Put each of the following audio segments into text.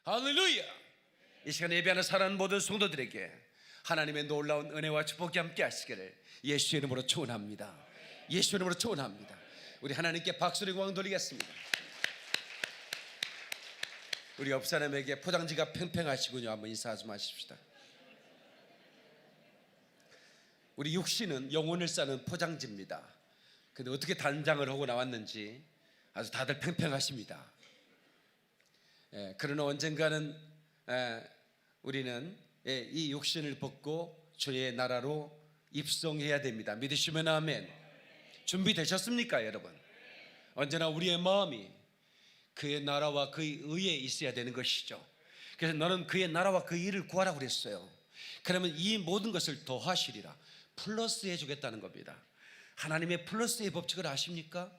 할렐루야. 이 시간에 예배하는 사랑하는 모든 성도들에게 하나님의 놀라운 은혜와 축복이 함께 하시기를 예수의 이름으로 축원합니다. 예수의 이름으로 축원합니다. 우리 하나님께 박수를 영광 돌리겠습니다. 우리 옆 사람에게 포장지가 팽팽하시군요. 한번 인사 좀 하십시다. 우리 육신은 영혼을 싸는 포장지입니다. 근데 어떻게 단장을 하고 나왔는지 아주 다들 팽팽하십니다. 그러나 언젠가는 우리는 이 육신을 벗고 주의 나라로 입성해야 됩니다. 믿으시면 아멘. 준비되셨습니까, 여러분? 언제나 우리의 마음이 그의 나라와 그의 의에 있어야 되는 것이죠. 그래서 너는 그의 나라와 그의 의를 구하라고 그랬어요. 그러면 이 모든 것을 더하시리라, 플러스 해주겠다는 겁니다. 하나님의 플러스의 법칙을 아십니까?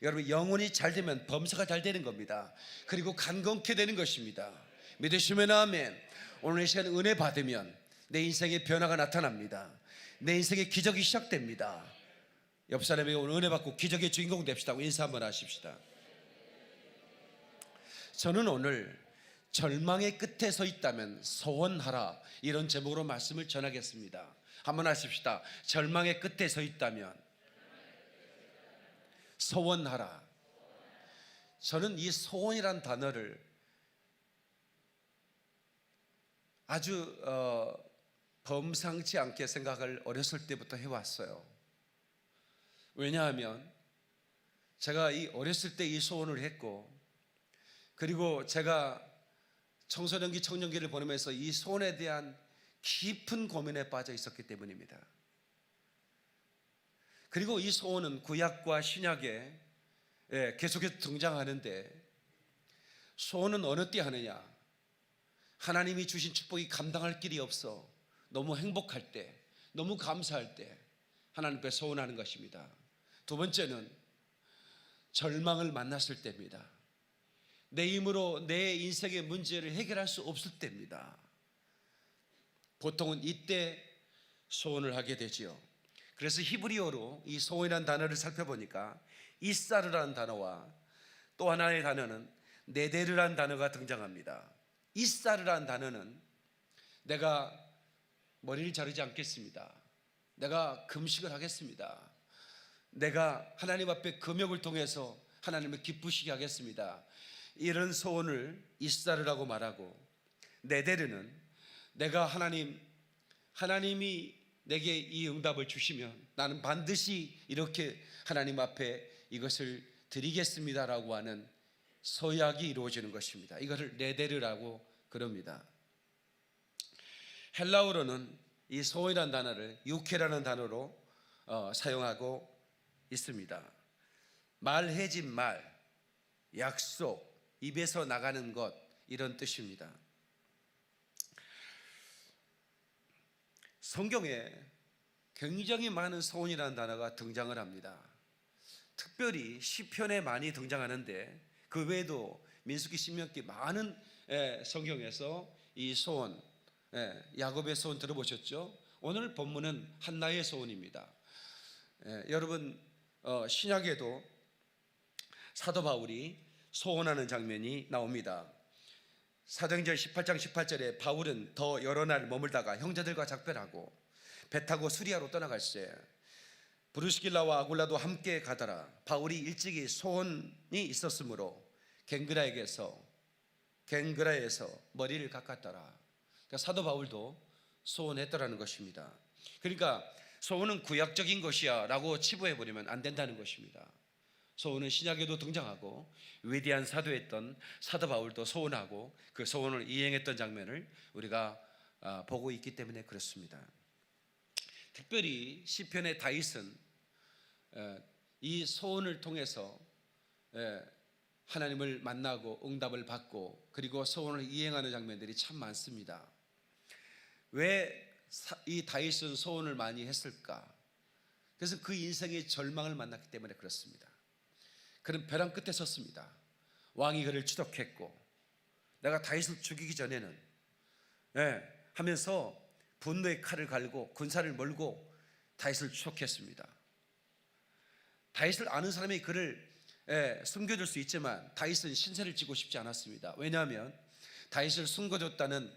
여러분, 영혼이 잘 되면 범사가 잘 되는 겁니다. 그리고 간건케 되는 것입니다. 믿으시면 아멘. 오늘 이 시간 은혜 받으면 내 인생의 변화가 나타납니다. 내 인생의 기적이 시작됩니다. 옆 사람에게 오늘 은혜 받고 기적의 주인공 됩시다. 인사 한번 하십시다. 저는 오늘 절망의 끝에 서 있다면 소원하라, 이런 제목으로 말씀을 전하겠습니다. 한번 하십시다. 절망의 끝에 서 있다면 소원하라. 저는 이 소원이란 단어를 아주 범상치 않게 생각을 어렸을 때부터 해왔어요. 왜냐하면 제가 이 어렸을 때 이 소원을 했고, 그리고 제가 청소년기 청년기를 보내면서 이 소원에 대한 깊은 고민에 빠져 있었기 때문입니다. 그리고 이 소원은 구약과 신약에 계속해서 등장하는데, 소원은 어느 때 하느냐? 하나님이 주신 축복이 감당할 길이 없어 너무 행복할 때, 너무 감사할 때 하나님께 소원하는 것입니다. 두 번째는 절망을 만났을 때입니다. 내 힘으로 내 인생의 문제를 해결할 수 없을 때입니다. 보통은 이때 소원을 하게 되지요. 그래서 히브리어로 이 소원이라는 단어를 살펴보니까 이사르라는 단어와 또 하나의 단어는 네데르라는 단어가 등장합니다. 이사르라는 단어는 내가 머리를 자르지 않겠습니다, 내가 금식을 하겠습니다, 내가 하나님 앞에 금욕을 통해서 하나님을 기쁘시게 하겠습니다, 이런 소원을 이사르라고 말하고, 네데르는 내가 하나님이 내게 이 응답을 주시면 나는 반드시 이렇게 하나님 앞에 이것을 드리겠습니다라고 하는 서약이 이루어지는 것입니다. 이것을 네데르라고 그럽니다. 헬라어로는 이 소원이라는 단어를 유케라는 단어로 사용하고 있습니다. 말해진 말, 약속, 입에서 나가는 것, 이런 뜻입니다. 성경에 굉장히 많은 소원이라는 단어가 등장을 합니다. 특별히 시편에 많이 등장하는데, 그 외에도 민수기, 신명기 많은 성경에서 이 소원, 야곱의 소원 들어보셨죠? 오늘 본문은 한나의 소원입니다. 여러분, 신약에도 사도 바울이 소원하는 장면이 나옵니다. 사도행전 18장 18절에 바울은 더 여러 날 머물다가 형제들과 작별하고 배 타고 수리아로 떠나갈새 브루스길라와 아굴라도 함께 가더라. 바울이 일찍이 소원이 있었으므로 갱그라에서 머리를 깎았더라. 그러니까 사도 바울도 소원했더라는 것입니다. 그러니까 소원은 구약적인 것이야 라고 치부해버리면 안 된다는 것입니다. 소원은 신약에도 등장하고, 위대한 사도였던 사도 바울도 소원하고 그 소원을 이행했던 장면을 우리가 보고 있기 때문에 그렇습니다. 특별히 시편의 다윗은 이 소원을 통해서 하나님을 만나고 응답을 받고 그리고 소원을 이행하는 장면들이 참 많습니다. 왜 이 다윗은 소원을 많이 했을까? 그래서 그 인생의 절망을 만났기 때문에 그렇습니다. 그는 벼랑 끝에 섰습니다. 왕이 그를 추적했고, 내가 다윗을 죽이기 전에는 하면서 분노의 칼을 갈고 군사를 몰고 다윗을 추적했습니다. 다윗을 아는 사람이 그를 숨겨줄 수 있지만 다윗은 신세를 지고 싶지 않았습니다. 왜냐하면 다윗을 숨겨줬다는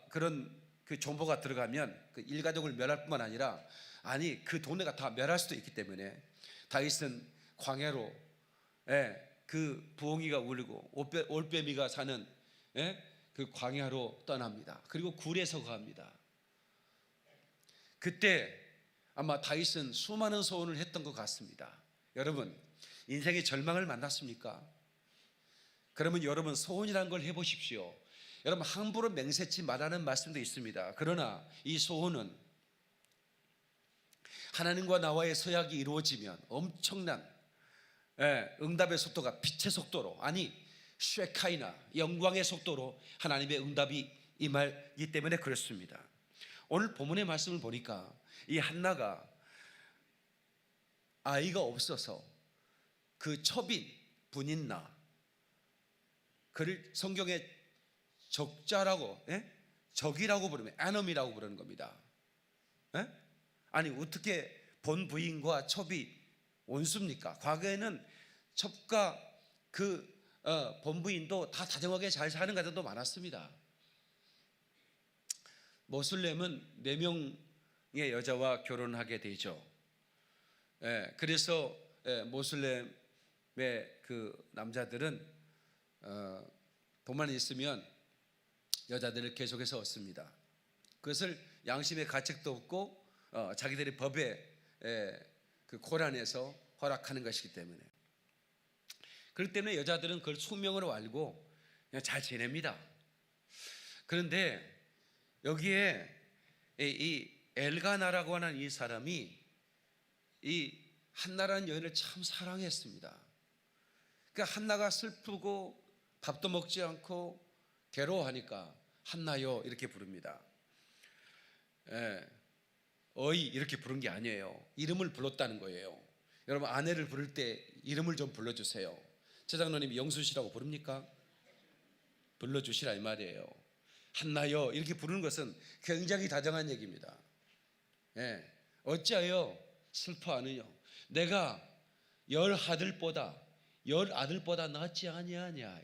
그런 그 정보가 들어가면 그 일가족을 멸할 뿐만 아니라 그 동네가 다 멸할 수도 있기 때문에 다윗은 광야로 그 부엉이가 울고 올빼미가 사는 그 광야로 떠납니다. 그리고 굴에서 거합니다. 그때 아마 다윗은 수많은 소원을 했던 것 같습니다. 여러분, 인생의 절망을 만났습니까? 그러면 여러분 소원이라는 걸 해보십시오. 여러분 함부로 맹세치 말하는 말씀도 있습니다. 그러나 이 소원은 하나님과 나와의 서약이 이루어지면 엄청난 응답의 속도가 빛의 속도로, 쉐카이나 영광의 속도로 하나님의 응답이 임하기 때문에 그렇습니다. 오늘 본문의 말씀을 보니까 이 한나가 아이가 없어서 그 첩인 분인나, 그를 성경에 적자라고, 적이라고 부르면 에너미라고 부르는 겁니다. 어떻게 본 부인과 첩이 원수입니까? 과거에는 첩과 그 본부인도 다 다정하게 잘 사는 가정도 많았습니다. 모슬렘은 4명의 여자와 결혼하게 되죠. 그래서 모슬렘의 그 남자들은 돈만 있으면 여자들을 계속해서 얻습니다. 그것을 양심의 가책도 없고 자기들의 법에 그 고란에서 허락하는 것이기 때문에, 그렇기 때문에 여자들은 그걸 숙명으로 알고 그냥 잘 지냅니다. 그런데 여기에 이 엘가나라고 하는 이 사람이 이 한나라는 여인을 참 사랑했습니다. 그러니까 한나가 슬프고 밥도 먹지 않고 괴로워하니까 한나요 이렇게 부릅니다. 어이 이렇게 부른 게 아니에요. 이름을 불렀다는 거예요. 여러분 아내를 부를 때 이름을 좀 불러주세요. 최장로님이 영수씨라고 부릅니까? 불러주시라 이 말이에요. 한나요 이렇게 부르는 것은 굉장히 다정한 얘기입니다. 어찌하여 슬퍼하느냐? 내가 10아들보다 낫지 아니하냐.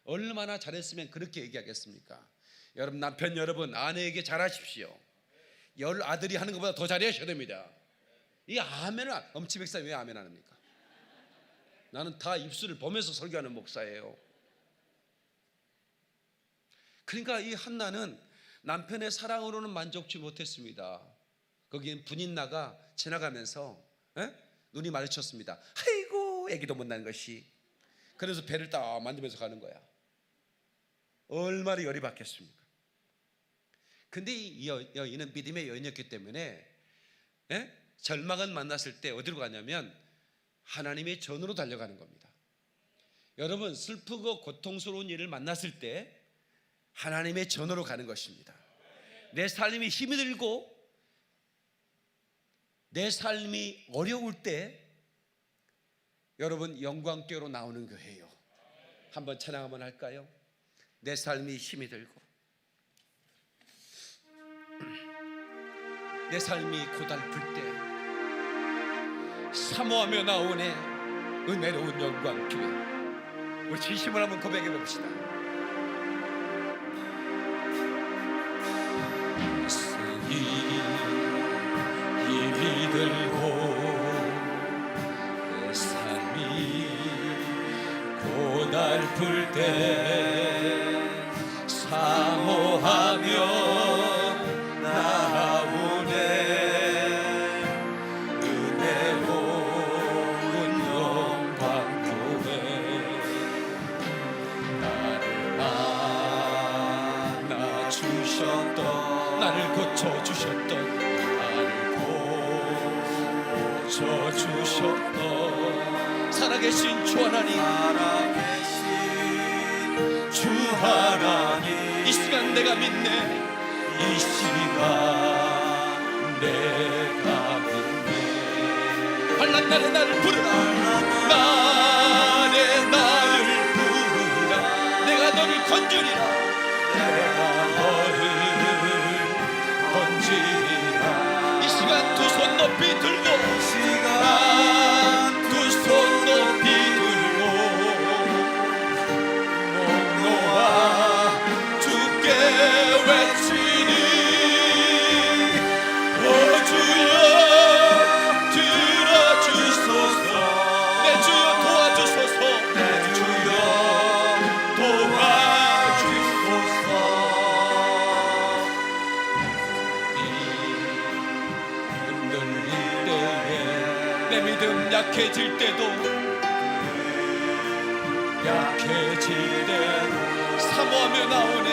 얼마나 잘했으면 그렇게 얘기하겠습니까? 여러분 남편 여러분 아내에게 잘하십시오. 10아들이 하는 것보다 더 잘하셔야 됩니다. 이 아멘을 엄치백사 왜 아멘 안 합니까? 나는 다 입술을 보면서 설교하는 목사예요. 그러니까 이 한나는 남편의 사랑으로는 만족치 못했습니다. 거기엔 분인나가 지나가면서 눈이 마주쳤습니다. 아이고 애기도 못 낳은 것이. 그래서 배를 딱 만지면서 가는 거야. 얼마나 열이 받겠습니까? 근데 이 여인은 믿음의 여인이었기 때문에 절망을 만났을 때 어디로 가냐면 하나님의 전으로 달려가는 겁니다. 여러분 슬프고 고통스러운 일을 만났을 때 하나님의 전으로 가는 것입니다. 내 삶이 힘이 들고 내 삶이 어려울 때 여러분 영광교회로 나오는 교회예요. 한번 찬양 한번 할까요? 내 삶이 힘이 들고 내 삶이 고달플 때 사모하며 나오네 은혜로운 영광교회. 우리 진심을 한번 고백해 봅시다. 힘이 들고 내 삶이 고달플 때 사모하며 나오네 은혜로운 영광교회. 나를 안아주셨던 나를 고쳐주셨던 고쳐주셨던 살아계신 주 하나님, 주 하나님, 이 시간 내가 믿네. 이 시간 내가 믿네. 환난 날에 나를 부르라. 날에 나를 부르라. 내가 너를 건주리라. 내가 너를 건지리라. 이 시간 두 손 높이 들고 두 손 높이 약해질 때도 사모하며 나오네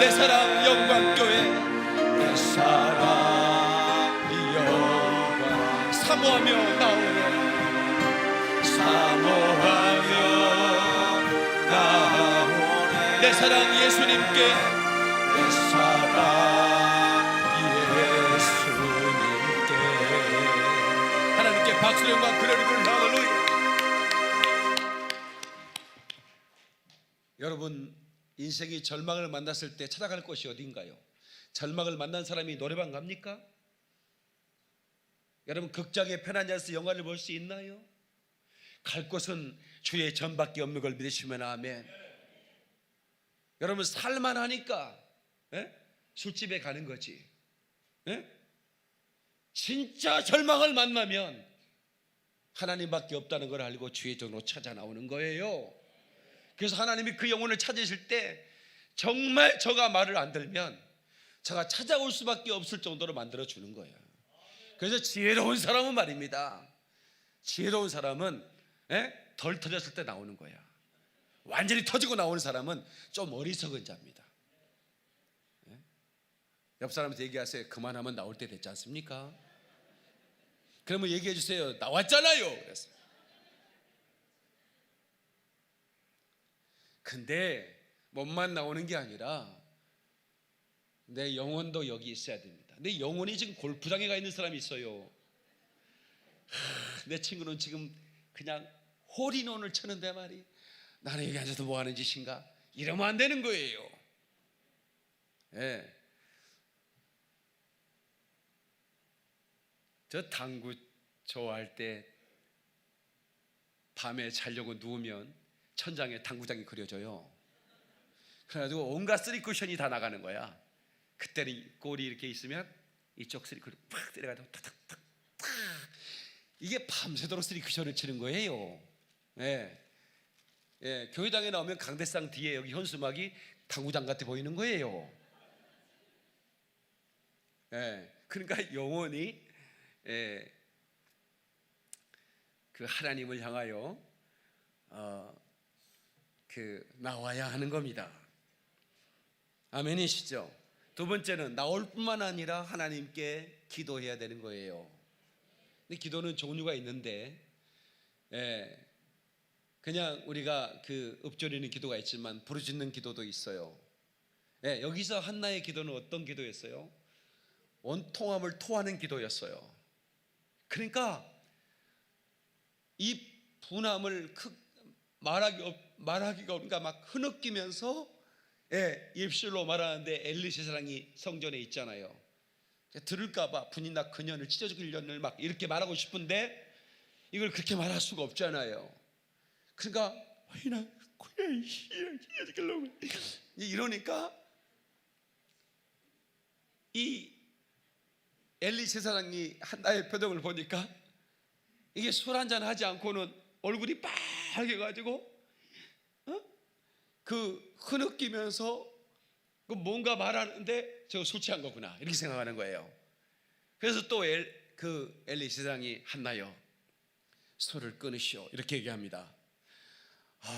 내 사랑 영광교회 내 사랑 영광 사모하며 나오네 내 사랑 예수님께 내 사랑 예수님께 하나님께 박수 영광 그러리를 할렐루야. 여러분 인생이 절망을 만났을 때 찾아갈 곳이 어딘가요? 절망을 만난 사람이 노래방 갑니까? 여러분 극장에 편안히 앉아서 영화를 볼 수 있나요? 갈 곳은 주의 전밖에 없는 걸 믿으시면 아멘. 여러분 살만하니까 술집에 가는 거지. 진짜 절망을 만나면 하나님밖에 없다는 걸 알고 주의 종으로 찾아 나오는 거예요. 그래서 하나님이 그 영혼을 찾으실 때 정말 저가 말을 안 들면 저가 찾아올 수밖에 없을 정도로 만들어 주는 거예요. 그래서 지혜로운 사람은 말입니다, 지혜로운 사람은 덜 터졌을 때 나오는 거야. 완전히 터지고 나오는 사람은 좀 어리석은 자입니다. 옆 사람한테 얘기하세요. 그만하면 나올 때 됐지 않습니까? 그러면 얘기해 주세요. 나왔잖아요. 그래서 근데 몸만 나오는 게 아니라 내 영혼도 여기 있어야 됩니다. 내 영혼이 지금 골프장에 가 있는 사람이 있어요. 내 친구는 지금 그냥 홀인원을 쳤는데 말이 나는 여기 앉아서 뭐 하는 짓인가? 이러면 안 되는 거예요. 저 당구 좋아할 때 밤에 자려고 누우면 천장에 당구장이 그려져요. 그래가지고 온갖 쓰리 쿠션이 다 나가는 거야. 그때는 골이 이렇게 있으면 이쪽 쓰리 쿠션 팍 때려가지고 탁탁탁탁 이게 밤새도록 쓰리 쿠션을 치는 거예요. 교회당에 나오면 강대상 뒤에 여기 현수막이 당구장 같아 보이는 거예요. 그러니까 영혼이 그 하나님을 향하여 나와야 하는 겁니다. 아멘이시죠? 두 번째는 나올 뿐만 아니라 하나님께 기도해야 되는 거예요. 근데 기도는 종류가 있는데 그냥 우리가 그 읊조리는 기도가 있지만 부르짖는 기도도 있어요. 여기서 한나의 기도는 어떤 기도였어요? 원통함을 토하는 기도였어요. 그러니까 이 분함을 말하기가 그러니까 막 흐느끼면서 입술로 말하는데 엘리 제사장이 성전에 있잖아요. 들을까봐 분이 나 그년을 찢어 죽이려는 막 이렇게 말하고 싶은데 이걸 그렇게 말할 수가 없잖아요. 그러니까 이러니까 이 엘리 제사장이 한나의 표정을 보니까 이게 술 한잔 하지 않고는 얼굴이 빨개가지고 그 흐느끼면서 뭔가 말하는데 저 술 취한 거구나 이렇게 생각하는 거예요. 그래서 또 그 엘리 제사장이 한나여 술을 끊으시오 이렇게 얘기합니다.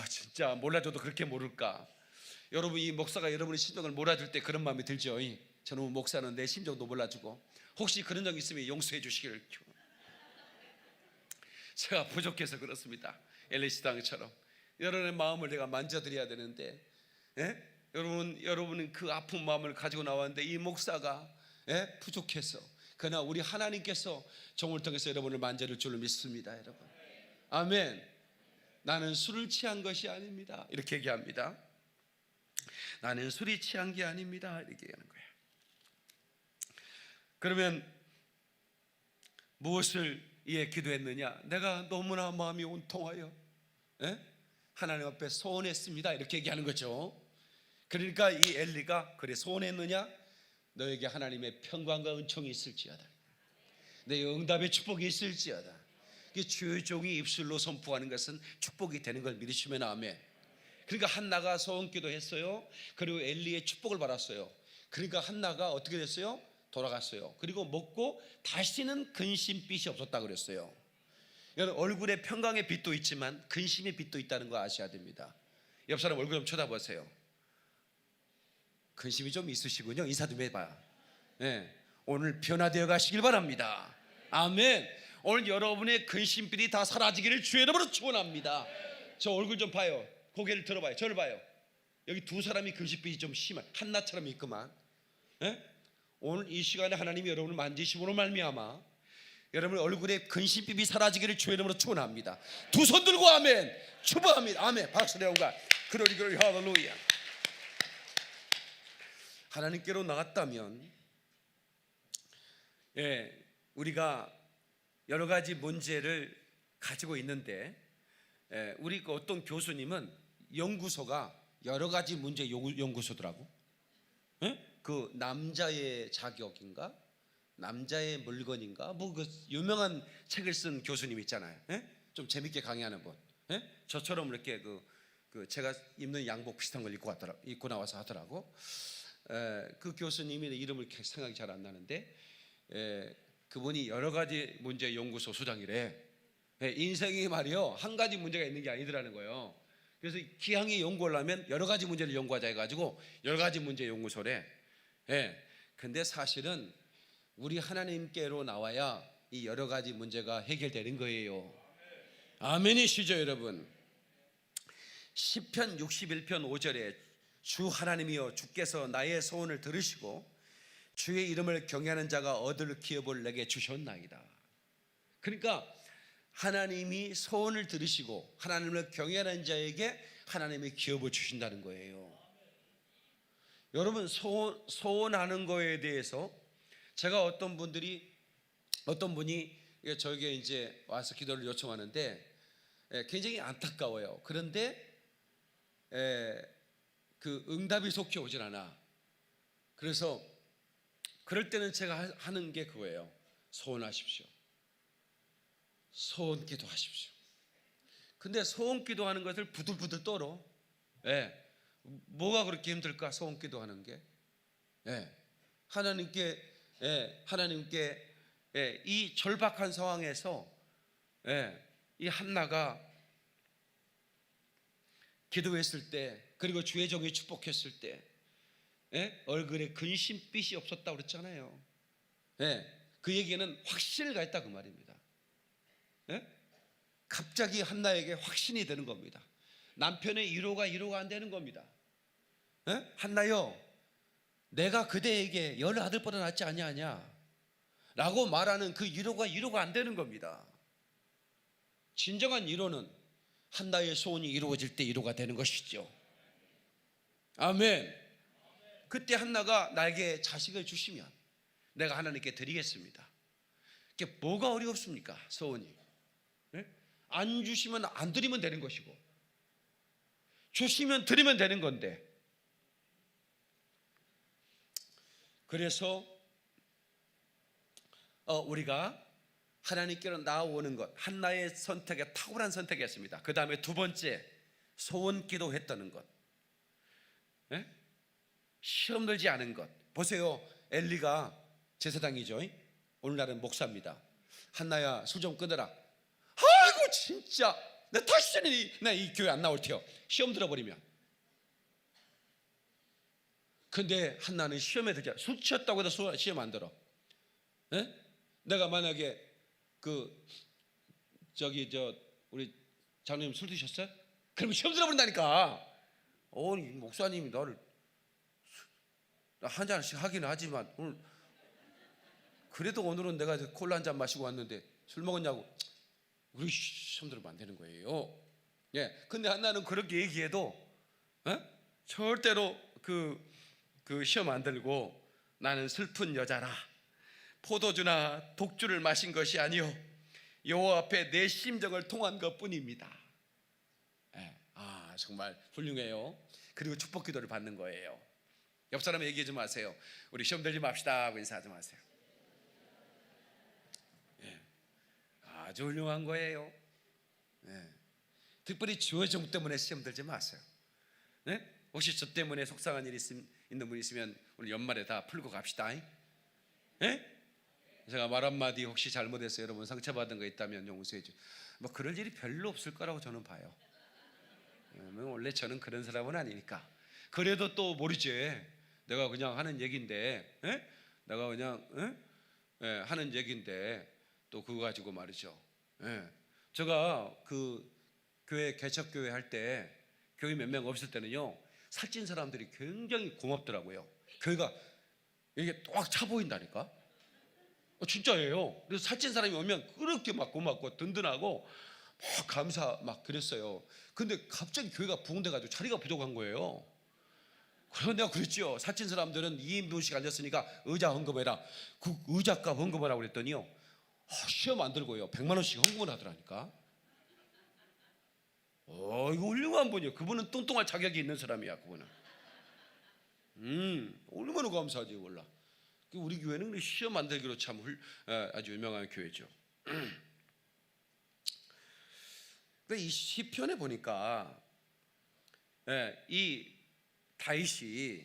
진짜 몰라줘도 그렇게 모를까. 여러분 이 목사가 여러분의 심정을 몰아줄 때 그런 마음이 들죠. 저는 목사는 내 심정도 몰라주고 혹시 그런 적 있으면 용서해 주시기를. 제가 부족해서 그렇습니다. 엘리 제사장처럼 여러분의 마음을 내가 만져드려야 되는데 여러분은 그 아픈 마음을 가지고 나왔는데 이 목사가 부족해서 그러나 우리 하나님께서 종을 통해서 여러분을 만져줄 줄을 믿습니다. 여러분 아멘. 나는 술을 취한 것이 아닙니다 이렇게 얘기합니다. 나는 술이 취한 게 아닙니다 이렇게 얘기하는 거예요. 그러면 무엇을 위해 기도했느냐? 내가 너무나 마음이 온통하여 하나님 앞에 소원했습니다 이렇게 얘기하는 거죠. 그러니까 이 엘리가 그래 소원했느냐? 너에게 하나님의 평강과 은총이 있을지어다, 내 응답의 축복이 있을지어다. 주의 종이 입술로 선포하는 것은 축복이 되는 걸 믿으시면 아멘. 그러니까 한나가 소원 기도했어요. 그리고 엘리의 축복을 받았어요. 그러니까 한나가 어떻게 됐어요? 돌아갔어요. 그리고 먹고 다시는 근심빛이 없었다 그랬어요. 여러분, 얼굴에 평강의 빛도 있지만 근심의 빛도 있다는 거 아셔야 됩니다. 옆 사람 얼굴 좀 쳐다보세요. 근심이 좀 있으시군요. 인사 좀 해봐요. 네, 오늘 변화되어 가시길 바랍니다. 아멘. 오늘 여러분의 근심빛이 다 사라지기를 주의 이름으로 축원합니다. 저 얼굴 좀 봐요. 고개를 들어봐요. 저를 봐요. 여기 두 사람이 근심빛이 좀 심한 한나처럼 있구만. 네? 오늘 이 시간에 하나님이 여러분을 만지심으로 말미암아 여러분 얼굴에 근심빛이 사라지기를 주의 이름으로 축원합니다. 두 손 들고 아멘 축복합니다. 아멘. 박수 내오가 그러리 할렐루야. 하나님께로 나갔다면 우리가 여러 가지 문제를 가지고 있는데 우리 그 어떤 교수님은 연구소가 여러 가지 문제 연구소더라고. 그 남자의 자격인가 남자의 물건인가 뭐 그 유명한 책을 쓴 교수님 있잖아요. 좀 재밌게 강의하는 분. 저처럼 이렇게 그 제가 입는 양복 비슷한 걸 입고 나와서 하더라고. 그 교수님이 이름을 생각이 잘 안 나는데 그분이 여러 가지 문제 연구소 소장이래. 인생이 말이요 한 가지 문제가 있는 게 아니더라는 거예요. 그래서 기왕에 연구를 하면 여러 가지 문제를 연구하자 해가지고 여러 가지 문제 연구소래. 근데 사실은 우리 하나님께로 나와야 이 여러 가지 문제가 해결되는 거예요. 아멘이시죠 여러분. 시편 61편 5절에 주 하나님이여 주께서 나의 소원을 들으시고 주의 이름을 경외하는 자가 얻을 기업을 내게 주셨나이다. 그러니까 하나님이 소원을 들으시고 하나님을 경외하는 자에게 하나님의 기업을 주신다는 거예요. 여러분 소원하는 거에 대해서 제가 어떤 분이 저에게 이제 와서 기도를 요청하는데 굉장히 안타까워요. 그런데 그 응답이 속히 오질 않아. 그래서 그럴 때는 제가 하는 게 그거예요. 소원하십시오. 소원 기도하십시오. 근데 소원 기도하는 것을 부들부들 떨어. 뭐가 그렇게 힘들까? 소원 기도하는 게. 하나님께 이 절박한 상황에서 이 한나가 기도했을 때 그리고 주의 종이 축복했을 때 얼굴에 근심빛이 없었다고 그랬잖아요. 그 얘기는 확신을 가했다 그 말입니다. 갑자기 한나에게 확신이 되는 겁니다. 남편의 위로가 안 되는 겁니다. 한나여 내가 그대에게 열 아들보다 낫지 아니하냐 라고 말하는 그 위로가 안 되는 겁니다. 진정한 위로는 한나의 소원이 이루어질 때 위로가 되는 것이죠. 아멘. 그때 한나가 나에게 자식을 주시면 내가 하나님께 드리겠습니다. 이게 뭐가 어렵습니까? 소원이. 안 주시면 안 드리면 되는 것이고 주시면 드리면 되는 건데. 그래서 우리가 하나님께로 나아오는 것, 한나의 선택에 탁월한 선택이었습니다. 그 다음에 두 번째, 소원 기도했다는 것. 시험 들지 않은 것. 보세요, 엘리가 제사장이죠. 오늘날은 목사입니다. 한나야 술 좀 끊어라. 아이고 진짜 나 다시는 이 교회 안 나올 테요. 시험 들어버리면. 근데 한나는 시험에 들지 않아. 술 취했다고 해서 시험 안 들어. 내가 만약에 우리 장로님 술 드셨어요? 그러면 시험 들어버린다니까. 목사님이 너를 한 잔씩 하기는 하지만 오늘 그래도 오늘은 내가 콜라 한 잔 마시고 왔는데 술 먹었냐고. 우리 시험 들으면 안 되는 거예요. 근데 한나는 그렇게 얘기해도 절대로 그 시험 안 들고 나는 슬픈 여자라 포도주나 독주를 마신 것이 아니요 여호와 앞에 내 심정을 통한 것뿐입니다. 정말 훌륭해요. 그리고 축복 기도를 받는 거예요. 옆 사람 얘기해 좀 하세요. 우리 시험 들지 맙시다 하고 인사 좀 하세요. 아주 훌륭한 거예요. 특별히 주의 종 때문에 시험 들지 마세요. 혹시 저 때문에 속상한 일이 있는 분 있으면 오늘 연말에 다 풀고 갑시다. 예? 제가 말 한마디 혹시 잘못해서 여러분 상처받은 거 있다면 용서해 주. 뭐 그럴 일이 별로 없을 거라고 저는 봐요. 원래 저는 그런 사람은 아니니까. 그래도 또 모르지. 내가 그냥 하는 얘기인데, 예? 내가 그냥 하는 얘기인데 또 그거 가지고 말이죠. 예. 제가 그 교회 개척교회 할 때 교회 몇 명 없을 때는요, 살찐 사람들이 굉장히 고맙더라고요. 교회가 이게 꽉 차 보인다니까. 진짜예요. 그래서 살찐 사람이 오면 그렇게 막 고맙고 든든하고 막 감사 막 그랬어요. 근데 갑자기 교회가 부흥돼가지고 자리가 부족한 거예요. 그래서 내가 그랬죠. 살찐 사람들은 2인분씩 앉았으니까 의자 헌금해라. 그 의자값 헌금하라고 그랬더니요, 시험 안 들고요 100만 원씩 헌금을 하더라니까. 이거 훌륭한 분이에요. 그분은 뚱뚱할 자격이 있는 사람이야. 그분은 얼마나 감사하지 몰라. 우리 교회는 시험 만들기로 참 아주 유명한 교회죠. 이 시편에 보니까 이 다윗이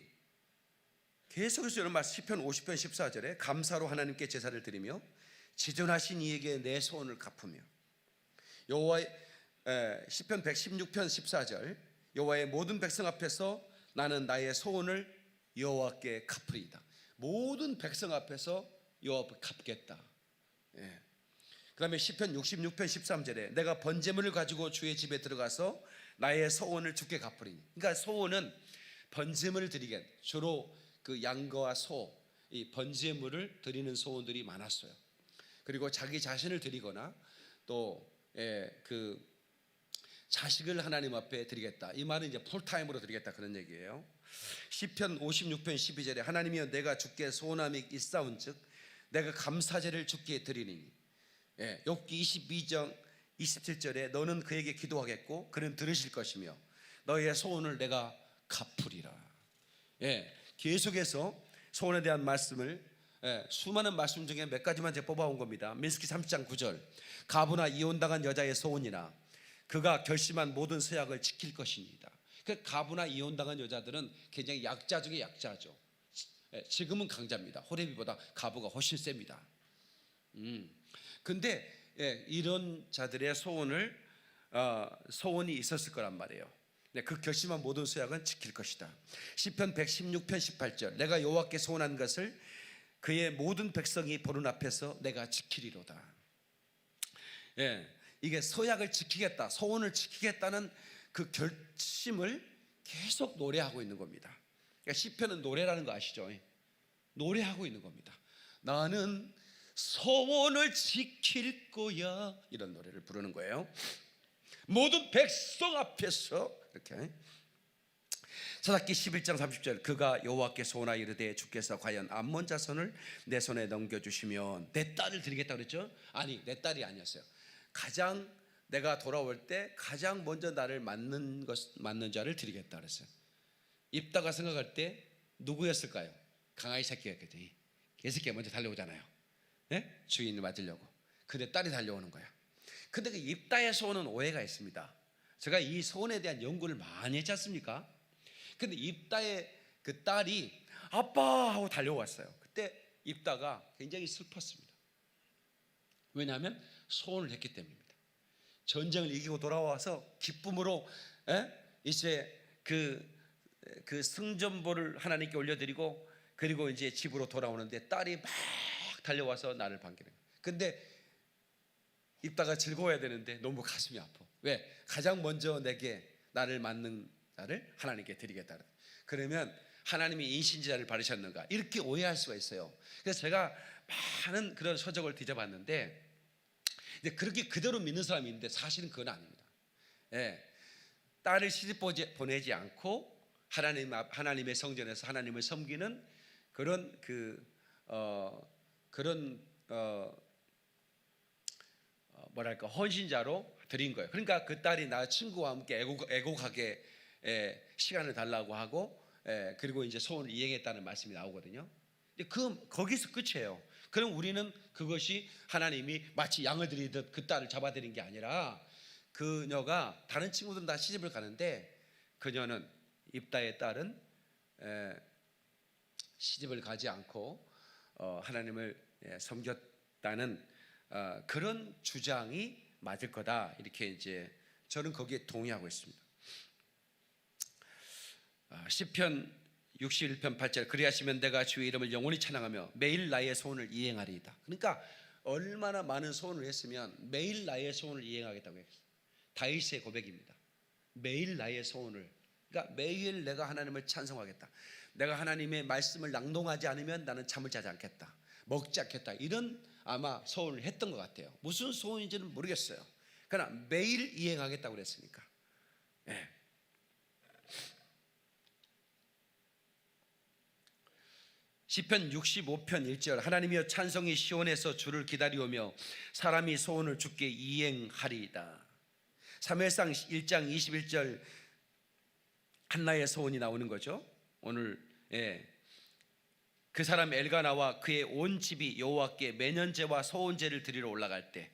계속해서 이런 말, 시편 50편 14절에 감사로 하나님께 제사를 드리며 지존하신 이에게 내 소원을 갚으며, 여호와의 시편 116편 14절, 여호와의 모든 백성 앞에서 나는 나의 소원을 여호와께 갚으리이다. 모든 백성 앞에서 여호와께 갚겠다. 그 다음에 시편 66편 13절에 내가 번제물을 가지고 주의 집에 들어가서 나의 소원을 주께 갚으리니. 그러니까 소원은 번제물을 드리겠, 주로 그 양과 소, 이 번제물을 드리는 소원들이 많았어요. 그리고 자기 자신을 드리거나 또 그 자식을 하나님 앞에 드리겠다. 이 말은 이제 풀타임으로 드리겠다 그런 얘기예요. 시편 56편 12절에 하나님이여 내가 주께 소원함이 있사온즉 내가 감사제를 주께 드리니. 욥기 22장 27절에 너는 그에게 기도하겠고 그는 들으실 것이며 너의 소원을 내가 갚으리라. 계속해서 소원에 대한 말씀을 수많은 말씀 중에 몇 가지만 제가 뽑아온 겁니다. 민수기 30장 9절 가부나 이혼당한 여자의 소원이나 그가 결심한 모든 서약을 지킬 것입니다. 그 가부나 이혼당한 여자들은 굉장히 약자 중에 약자죠. 지금은 강자입니다. 호레비보다 가부가 훨씬 셉니다. 근데 이런 자들의 소원이 있었을 거란 말이에요. 그 결심한 모든 서약은 지킬 것이다. 시편 116편 18절 내가 여호와께 소원한 것을 그의 모든 백성이 보는 앞에서 내가 지키리로다. 이게 서약을 지키겠다, 소원을 지키겠다는 그 결심을 계속 노래하고 있는 겁니다. 그러니까 시편은 노래라는 거 아시죠? 노래하고 있는 겁니다. 나는 소원을 지킬 거야, 이런 노래를 부르는 거예요. 모든 백성 앞에서 이렇게. 사사기 11장 30절 그가 여호와께 소원하여 이르되 주께서 과연 암몬 자손을 내 손에 넘겨주시면 내 딸을 드리겠다 그랬죠? 아니, 내 딸이 아니었어요. 가장 내가 돌아올 때 가장 먼저 나를 맞는 자를 드리겠다 그랬어요. 입다가 생각할 때 누구였을까요? 강아지 새끼였겠죠. 개새끼가 먼저 달려오잖아요. 주인을 맞으려고. 근데 딸이 달려오는 거야. 근데 그 입다의 소원은 오해가 있습니다. 제가 이 소원에 대한 연구를 많이 했지 않습니까? 근데 입다의 그 딸이 아빠 하고 달려왔어요. 그때 입다가 굉장히 슬펐습니다. 왜냐하면 소원을 했기 때문입니다. 전쟁을 이기고 돌아와서 기쁨으로 이제 그 승전보를 하나님께 올려드리고 그리고 이제 집으로 돌아오는데 딸이 막 달려와서 나를 반기는 거예요. 근데 입다가 즐거워야 되는데 너무 가슴이 아파. 왜? 가장 먼저 내게 나를 맞는 자를 하나님께 드리겠다. 그러면 하나님이 인신지자를 바르셨는가? 이렇게 오해할 수가 있어요. 그래서 제가 많은 그런 서적을 뒤져봤는데 그렇게 그대로 믿는 사람이 있는데 사실은 그건 아닙니다. 딸을 시집 보내지 않고 하나님의 성전에서 하나님을 섬기는 그런 뭐랄까 헌신자로 드린 거예요. 그러니까 그 딸이 나 친구와 함께 애곡하게 시간을 달라고 하고 그리고 이제 소원을 이행했다는 말씀이 나오거든요. 거기서 끝이에요. 그럼 우리는 그것이 하나님이 마치 양을 드리듯 그 딸을 잡아들인 게 아니라 그녀가 다른 친구들은 다 시집을 가는데 그녀는 입다의 딸은 시집을 가지 않고 하나님을 섬겼다는 그런 주장이 맞을 거다. 이렇게 이제 저는 거기에 동의하고 있습니다. 시편 61편 8절 그리하시면 내가 주의 이름을 영원히 찬양하며 매일 나의 소원을 이행하리이다. 그러니까 얼마나 많은 소원을 했으면 매일 나의 소원을 이행하겠다고 했어요. 다윗의 고백입니다. 매일 나의 소원을, 그러니까 매일 내가 하나님을 찬송하겠다. 내가 하나님의 말씀을 낭독하지 않으면 나는 잠을 자지 않겠다, 먹지 않겠다, 이런 아마 소원을 했던 것 같아요. 무슨 소원인지는 모르겠어요. 그러나 매일 이행하겠다고 그랬으니까. 네. 시편 65편 1절 하나님이여 찬송이 시온에서 주를 기다리오며 사람이 소원을 주께 이행하리이다. 사무엘상 1장 21절 한나의 소원이 나오는 거죠. 오늘 그 사람 엘가나와 그의 온 집이 여호와께 매년제와 소원제를 드리러 올라갈 때,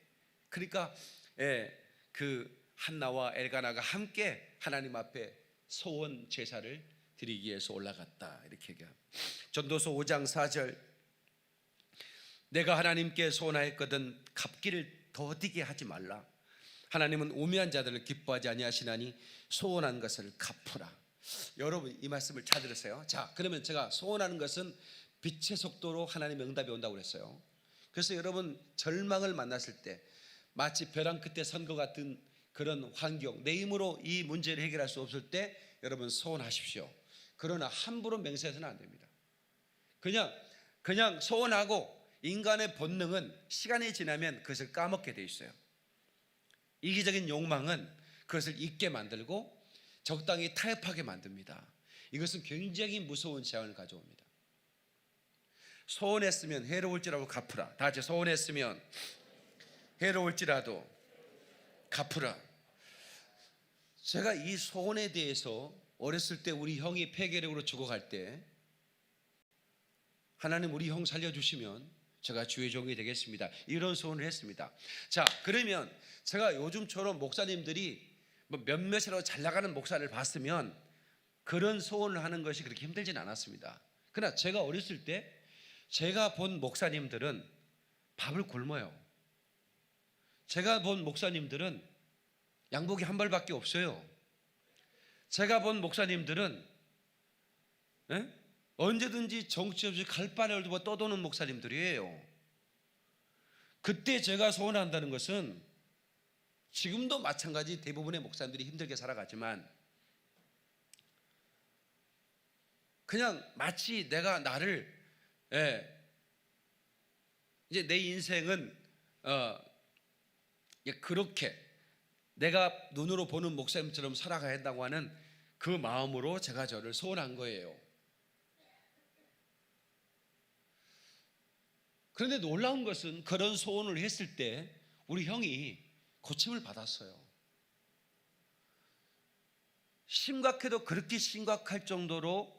그러니까 그 한나와 엘가나가 함께 하나님 앞에 소원 제사를 드리기 위해서 올라갔다, 이렇게 얘기합니다. 전도서 5장 4절 내가 하나님께 소원하였거든 갚기를 더디게 하지 말라. 하나님은 우매한 자들을 기뻐하지 아니하시나니 소원한 것을 갚으라. 여러분 이 말씀을 잘 들으세요. 자, 그러면 제가 소원하는 것은 빛의 속도로 하나님의 응답이 온다고 그랬어요. 그래서 여러분 절망을 만났을 때, 마치 벼랑 끝에 선 것 같은 그런 환경, 내 힘으로 이 문제를 해결할 수 없을 때 여러분 소원하십시오. 그러나 함부로 맹세해서는 안 됩니다. 그냥 소원하고 인간의 본능은 시간이 지나면 그것을 까먹게 돼 있어요. 이기적인 욕망은 그것을 잊게 만들고 적당히 타협하게 만듭니다. 이것은 굉장히 무서운 재앙을 가져옵니다. 소원했으면 해로울지라도 갚으라. 다 같이 소원했으면 해로울지라도 갚으라. 제가 이 소원에 대해서 어렸을 때 우리 형이 폐결핵으로 죽어갈 때 하나님 우리 형 살려주시면 제가 주의 종이 되겠습니다, 이런 소원을 했습니다. 자, 그러면 제가 요즘처럼 목사님들이 몇몇이라도 잘 나가는 목사를 봤으면 그런 소원을 하는 것이 그렇게 힘들진 않았습니다. 그러나 제가 어렸을 때 제가 본 목사님들은 밥을 굶어요. 제가 본 목사님들은 양복이 한 벌밖에 없어요. 제가 본 목사님들은 언제든지 정치 없이 갈바를 두고 떠도는 목사님들이에요. 그때 제가 소원한다는 것은 지금도 마찬가지 대부분의 목사님들이 힘들게 살아가지만 그냥 마치 내가 나를 이제 내 인생은 그렇게 내가 눈으로 보는 목사님처럼 살아가야 한다고 하는 그 마음으로 제가 저를 소원한 거예요. 그런데 놀라운 것은 그런 소원을 했을 때 우리 형이 고침을 받았어요. 심각해도 그렇게 심각할 정도로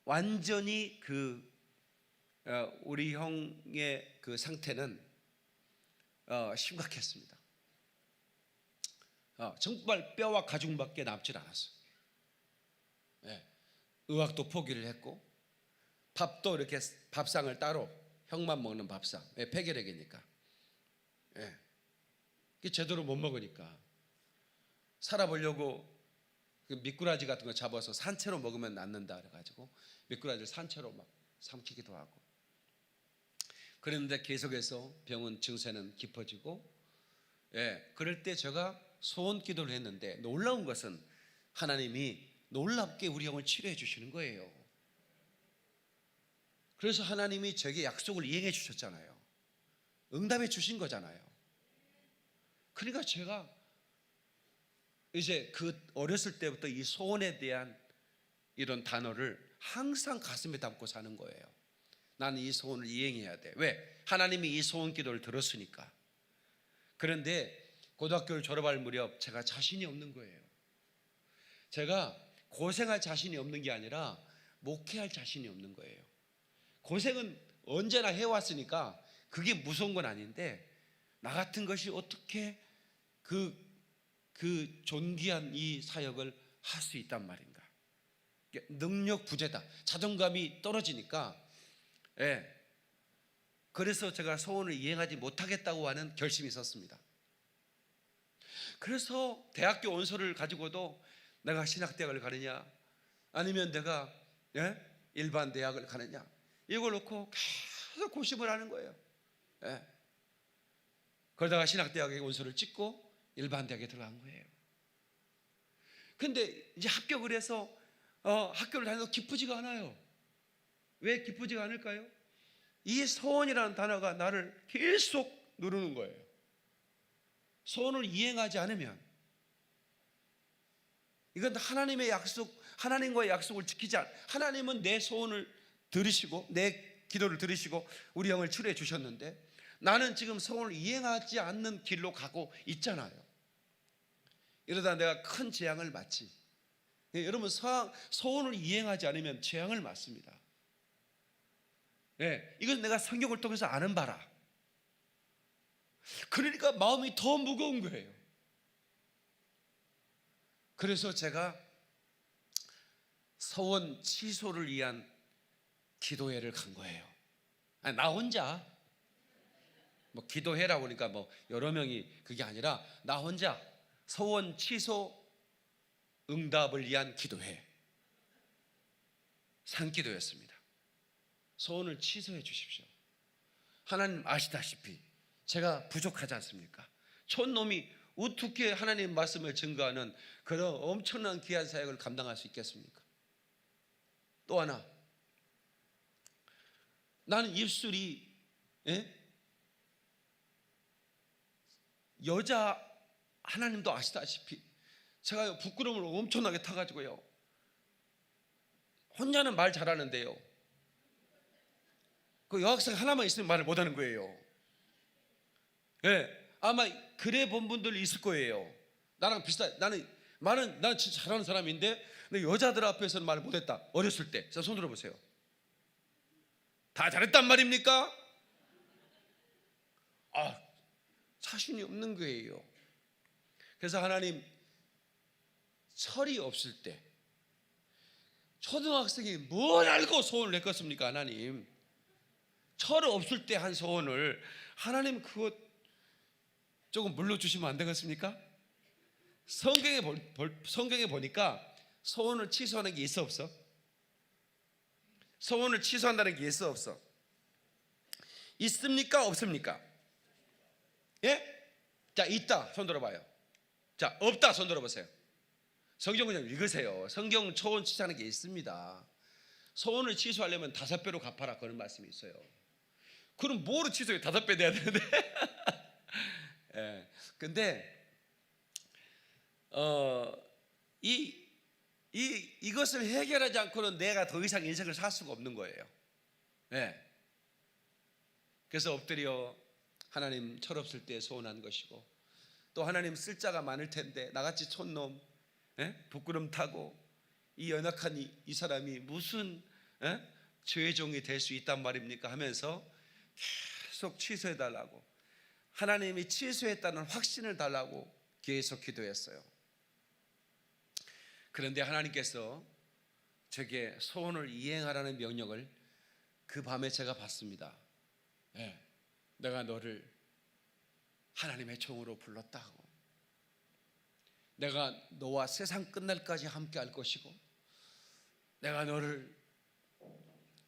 완전히 우리 형의 그 상태는 심각했습니다. 정말 뼈와 가죽밖에 남질 않았어요. 의학도 포기를 했고 밥도 이렇게 밥상을 따로 형만 먹는 밥상, 폐결핵이니까 제대로 못 먹으니까 살아보려고 미꾸라지 같은 거 잡아서 산채로 먹으면 낫는다 그래가지고 미꾸라지를 산채로 막 삼키기도 하고, 그런데 계속해서 병원 증세는 깊어지고 그럴 때 제가 소원 기도를 했는데 놀라운 것은 하나님이 놀랍게 우리 형을 치료해 주시는 거예요. 그래서 하나님이 저에게 약속을 이행해 주셨잖아요. 응답해 주신 거잖아요. 그러니까 제가 이제 그 어렸을 때부터 이 소원에 대한 이런 단어를 항상 가슴에 담고 사는 거예요. 나는 이 소원을 이행해야 돼. 왜? 하나님이 이 소원 기도를 들었으니까. 그런데 고등학교를 졸업할 무렵 제가 자신이 없는 거예요. 제가 고생할 자신이 없는 게 아니라 목회할 자신이 없는 거예요. 고생은 언제나 해왔으니까 그게 무서운 건 아닌데 나 같은 것이 어떻게 그 존귀한 이 사역을 할 수 있단 말인가. 능력 부재다, 자존감이 떨어지니까 그래서 제가 소원을 이행하지 못하겠다고 하는 결심이 있었습니다. 그래서 대학교 원서를 가지고도 내가 신학대학을 가느냐 아니면 내가 일반 대학을 가느냐 이걸 놓고 계속 고심을 하는 거예요. 그러다가 신학대학에 원서를 찍고 일반 대학에 들어간 거예요. 근데 이제 합격을 해서 학교를 다녀도 기쁘지가 않아요. 왜 기쁘지가 않을까요? 이 소원이라는 단어가 나를 계속 누르는 거예요. 소원을 이행하지 않으면 이건 하나님의 약속, 하나님과의 약속을 지키지 않. 하나님은 내 소원을 들으시고 내 기도를 들으시고 우리 영을 치료해 주셨는데 나는 지금 소원을 이행하지 않는 길로 가고 있잖아요. 이러다 내가 큰 재앙을 맞지. 여러분 소원을 이행하지 않으면 재앙을 맞습니다. 이건 내가 성경을 통해서 아는 바라. 그러니까 마음이 더 무거운 거예요. 그래서 제가 소원 취소를 위한 기도회를 간 거예요. 아니, 나 혼자 뭐 기도회라고 하니까 뭐 여러 명이 그게 아니라 나 혼자 소원 취소 응답을 위한 기도회 산기도였습니다. 소원을 취소해 주십시오. 하나님 아시다시피 제가 부족하지 않습니까? 촌놈이 어떻게 하나님 말씀을 증거하는 그런 엄청난 귀한 사역을 감당할 수 있겠습니까? 또 하나, 나는 입술이 여자, 하나님도 아시다시피 제가 부끄러움을 엄청나게 타가지고요 혼자는 말 잘하는데요 그 여학생 하나만 있으면 말을 못하는 거예요. 아마 그래 본 분들 있을 거예요. 나랑 비슷한, 나는 진짜 잘하는 사람인데 근데 여자들 앞에서는 말을 못했다. 어렸을 때. 자, 손 들어보세요. 다 잘했단 말입니까? 자신이 없는 거예요. 그래서 하나님 철이 없을 때 초등학생이 뭘 알고 소원을 냈겠습니까? 하나님 철 없을 때 한 소원을 하나님 그것 조금 물러주시면 안 되겠습니까? 성경에 보니까 소원을 취소하는 게 있어 없어? 소원을 취소한다는 게 있어 없어? 있습니까? 없습니까? 자, 있다 손 들어봐요. 자, 없다 손 들어보세요. 성경을 좀 읽으세요. 성경 소원 취소하는 게 있습니다. 소원을 취소하려면 5배로 갚아라 그런 말씀이 있어요. 그럼 뭐로 취소해? 5배 내야 되는데 근데 이것을 해결하지 않고는 내가 더 이상 인생을 살 수가 없는 거예요. 그래서 엎드려 하나님 철없을 때 소원한 것이고 또 하나님 쓸 자가 많을 텐데 나같이 촌놈 부끄럼 타고 이 연약한 이 사람이 무슨 죄의 종이 될 수 있단 말입니까 하면서 계속 취소해 달라고 하나님이 취소했다는 확신을 달라고 계속 기도했어요. 그런데 하나님께서 제게 소원을 이행하라는 명령을 그 밤에 제가 받습니다. 내가 너를 하나님의 종으로 불렀다고, 내가 너와 세상 끝날까지 함께 할 것이고 내가 너를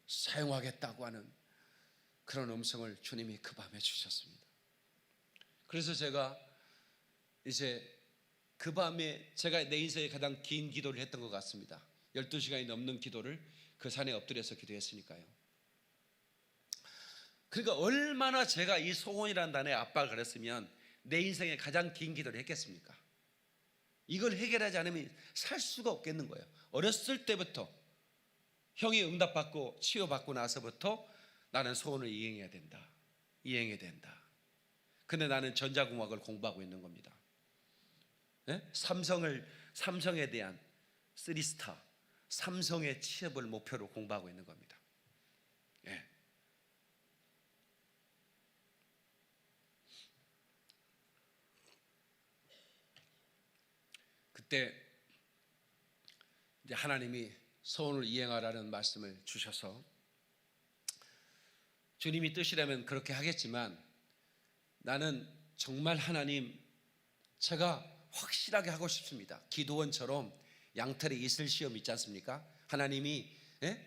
사용하겠다고 하는 그런 음성을 주님이 그 밤에 주셨습니다. 그래서 제가 이제 그 밤에 제가 내 인생에 가장 긴 기도를 했던 것 같습니다. 12시간이 넘는 기도를 그 산에 엎드려서 기도했으니까요. 그러니까 얼마나 제가 이 소원이라는 단어에 압박을 걸었으면 내 인생에 가장 긴 기도를 했겠습니까? 이걸 해결하지 않으면 살 수가 없겠는 거예요. 어렸을 때부터 형이 응답받고 치유받고 나서부터 나는 소원을 이행해야 된다. 근데 나는 전자공학을 공부하고 있는 겁니다. 삼성에 대한 3스타 삼성의 취업을 목표로 공부하고 있는 겁니다. 그때 이제 하나님이 소원을 이행하라는 말씀을 주셔서 주님이 뜻이라면 그렇게 하겠지만 나는 정말 하나님, 제가 확실하게 하고 싶습니다. 기도원처럼 양털에 이슬 시험 있지 않습니까? 하나님이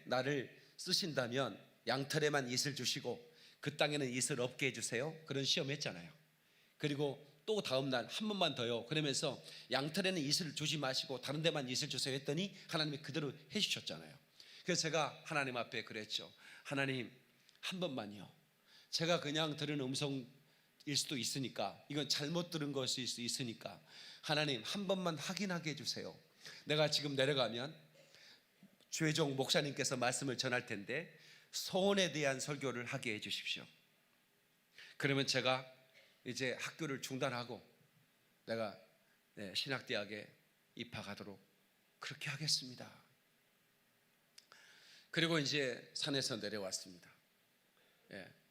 나를 쓰신다면 양털에만 이슬 주시고 그 땅에는 이슬 없게 해주세요. 그런 시험 했잖아요. 그리고 또 다음 날 한 번만 더요. 그러면서 양털에는 이슬 주지 마시고 다른 데만 이슬 주세요 했더니 하나님이 그대로 해주셨잖아요. 그래서 제가 하나님 앞에 그랬죠. 하나님, 한 번만요. 제가 그냥 들은 음성일 수도 있으니까, 이건 잘못 들은 것일 수 있으니까 하나님 한 번만 확인하게 해주세요. 내가 지금 내려가면 최종 목사님께서 말씀을 전할 텐데 소원에 대한 설교를 하게 해주십시오. 그러면 제가 이제 학교를 중단하고 내가 신학대학에 입학하도록 그렇게 하겠습니다. 그리고 이제 산에서 내려왔습니다.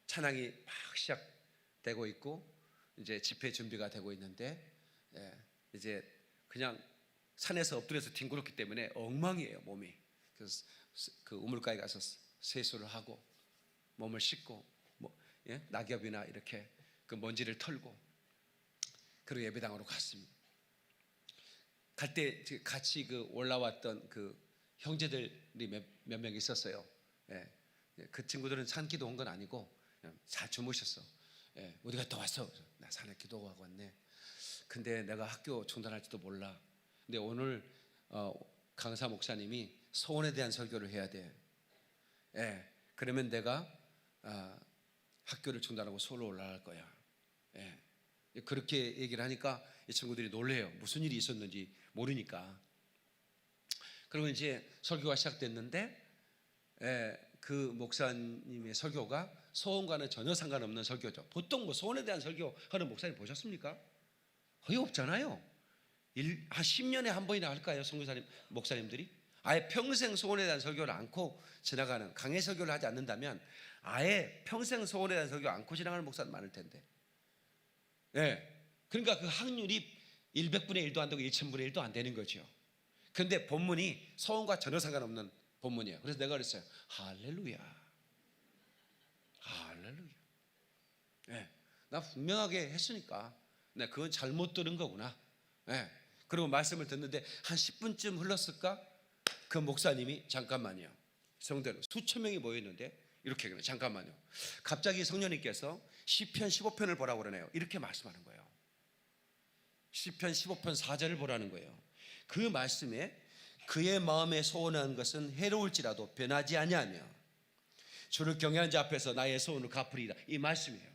찬양이 막 시작되고 있고 이제 집회 준비가 되고 있는데 이제 그냥 산에서 엎드려서 뒹굴었기 때문에 엉망이에요, 몸이. 그래서 그 우물가에 가서 세수를 하고 몸을 씻고 낙엽이나 이렇게 그 먼지를 털고 그리고 예배당으로 갔습니다. 갈 때 같이 그 올라왔던 그 형제들이 몇 명 있었어요. 그 친구들은 산 기도 온 건 아니고 그냥 잘 주무셨어. 어디 갔다 왔어? 나 산에 기도하고 왔네. 근데 내가 학교 중단할지도 몰라. 근데 오늘 강사 목사님이 소원에 대한 설교를 해야 돼. 그러면 내가 학교를 중단하고 서울로 올라갈 거야. 그렇게 얘기를 하니까 이 친구들이 놀래요. 무슨 일이 있었는지 모르니까. 그리고 이제 설교가 시작됐는데 그 목사님의 설교가 소원과는 전혀 상관없는 설교죠. 보통 뭐 소원에 대한 설교하는 목사님 보셨습니까? 거의 없잖아요. 한 10년에 한 번이나 할까요? 선교사님, 목사님들이? 아예 평생 소원에 대한 설교를 않고 지나가는, 강해 설교를 하지 않는다면 아예 평생 소원에 대한 설교 않고 지나가는 목사는 많을 텐데. 그러니까 그 확률이 100분의 1도 안 되고 1000분의 1도 안 되는 거죠. 그런데 본문이 소원과 전혀 상관없는 본문이에요. 그래서 내가 그랬어요. 할렐루야, 할렐루야. 나 분명하게 했으니까 그건 잘못 들은 거구나. 그리고 말씀을 듣는데 한 10분쯤 흘렀을까? 그 목사님이 잠깐만요. 성대로 수천 명이 모였는데 이렇게 그래요. 잠깐만요. 갑자기 성령님께서 시편 15편을 보라고 그러네요. 이렇게 말씀하는 거예요. 시편 15편 4절을 보라는 거예요. 그 말씀에 그의 마음에 소원한 것은 해로울지라도 변하지 아니하며 주를 경외하는 자 앞에서 나의 소원을 갚으리라. 이 말씀이에요.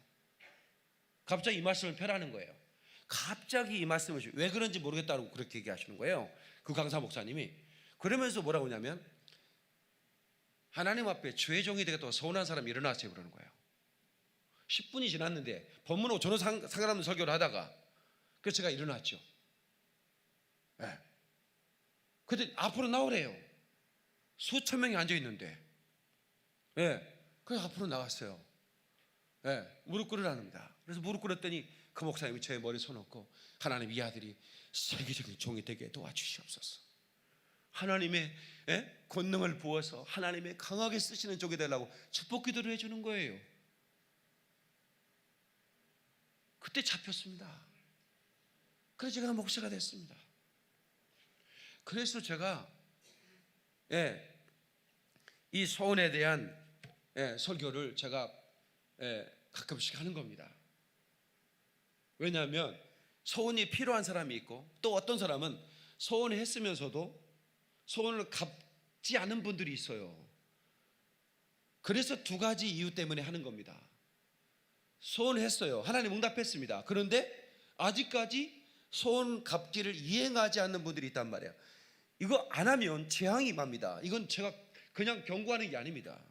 갑자기 이 말씀을 펴라는 거예요. 갑자기 이 말씀을 왜 그런지 모르겠다고 그렇게 얘기하시는 거예요. 그 강사 목사님이. 그러면서 뭐라고 하냐면 하나님 앞에 주의 종이 되겠다고 서운한 사람이 일어나세요 그러는 거예요. 10분이 지났는데 본문하고 전혀 상관없는 설교를 하다가 그래서 제가 일어났죠. 근데 앞으로 나오래요. 수천 명이 앉아 있는데. 그래서 앞으로 나왔어요. 무릎 꿇으라는다. 그래서 무릎 꿇었더니 그 목사님이 제 머리에 손 얹고 하나님, 이 아들이 세계적인 종이 되게 도와주시옵소서. 하나님의 권능을 부어서 하나님의 강하게 쓰시는 종이 되려고 축복 기도를 해주는 거예요. 그때 잡혔습니다. 그래서 제가 목사가 됐습니다. 그래서 제가 이 소원에 대한 설교를 제가 가끔씩 하는 겁니다. 왜냐하면 소원이 필요한 사람이 있고 또 어떤 사람은 소원을 했으면서도 소원을 갚지 않은 분들이 있어요. 그래서 두 가지 이유 때문에 하는 겁니다. 소원을 했어요. 하나님 응답했습니다. 그런데 아직까지 소원 갚기를 이행하지 않는 분들이 있단 말이에요. 이거 안 하면 재앙이 임합니다. 이건 제가 그냥 경고하는 게 아닙니다.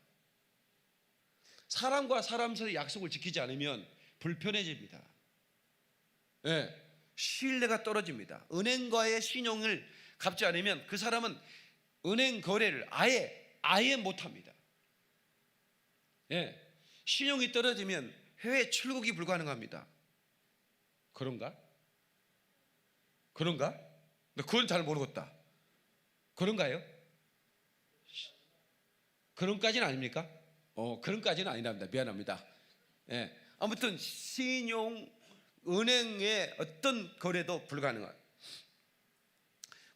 사람과 사람 사이의 약속을 지키지 않으면 불편해집니다. 신뢰가 떨어집니다. 은행과의 신용을 갚지 않으면 그 사람은 은행 거래를 아예 못합니다. 신용이 떨어지면 해외 출국이 불가능합니다. 그런가? 그건 잘 모르겠다. 그런가요? 그런까지는 아닙니까? 그런까지는 아니랍니다. 미안합니다. 예. 아무튼 신용 은행의 어떤 거래도 불가능한.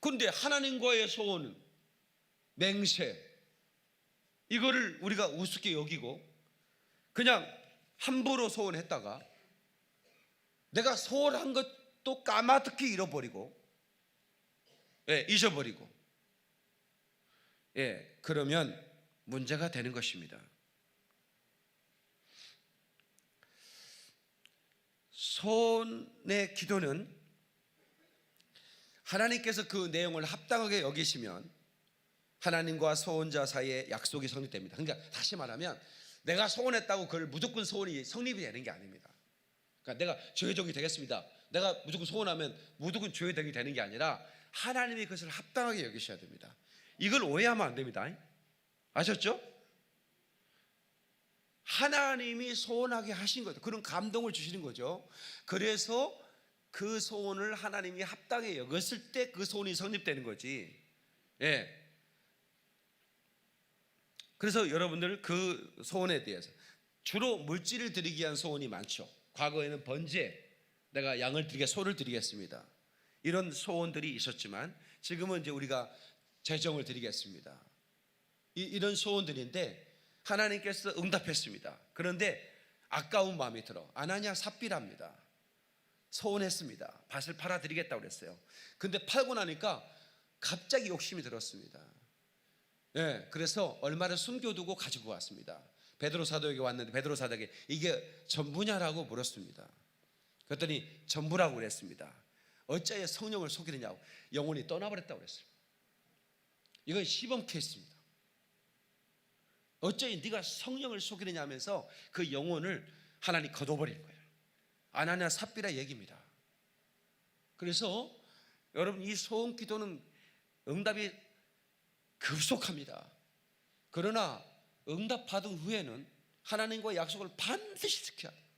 그런데 하나님과의 소원, 맹세, 이거를 우리가 우습게 여기고 그냥 함부로 소원했다가 내가 소원한 것도 까마득히 잃어버리고, 잊어버리고, 그러면 문제가 되는 것입니다. 소원의 기도는 하나님께서 그 내용을 합당하게 여기시면 하나님과 소원자 사이에 약속이 성립됩니다. 그러니까 다시 말하면 내가 소원했다고 그걸 무조건 소원이 성립이 되는 게 아닙니다. 그러니까 내가 죄종이 되겠습니다. 내가 무조건 소원하면 무조건 죄종이 되는 게 아니라 하나님이 그것을 합당하게 여기셔야 됩니다. 이걸 오해하면 안 됩니다. 아셨죠? 하나님이 소원하게 하신 거죠. 그런 감동을 주시는 거죠. 그래서 그 소원을 하나님이 합당하게 여겼을 때 그 소원이 성립되는 거지. 그래서 여러분들 그 소원에 대해서 주로 물질을 드리기 위한 소원이 많죠. 과거에는 번제, 내가 양을 드리게 소를 드리겠습니다, 이런 소원들이 있었지만 지금은 이제 우리가 재정을 드리겠습니다, 이런 소원들인데 하나님께서 응답했습니다. 그런데 아까운 마음이 들어 아나니아 삽비라입니다. 소원했습니다. 밭을 팔아 드리겠다고 그랬어요. 근데 팔고 나니까 갑자기 욕심이 들었습니다. 그래서 얼마를 숨겨두고 가지고 왔습니다. 베드로 사도에게 왔는데 베드로 사도에게 이게 전부냐라고 물었습니다. 그랬더니 전부라고 그랬습니다. 어찌하여 성령을 속이느냐고, 영혼이 떠나버렸다고 그랬어요. 이건 시범 케이스입니다. 어찌 네가 성령을 속이느냐 하면서 그 영혼을 하나님 거둬버린 거예요. 아나니아 삽비라 얘기입니다. 그래서 여러분, 이 소원 기도는 응답이 급속합니다. 그러나 응답받은 후에는 하나님과의 약속을 반드시 지켜야 합니다.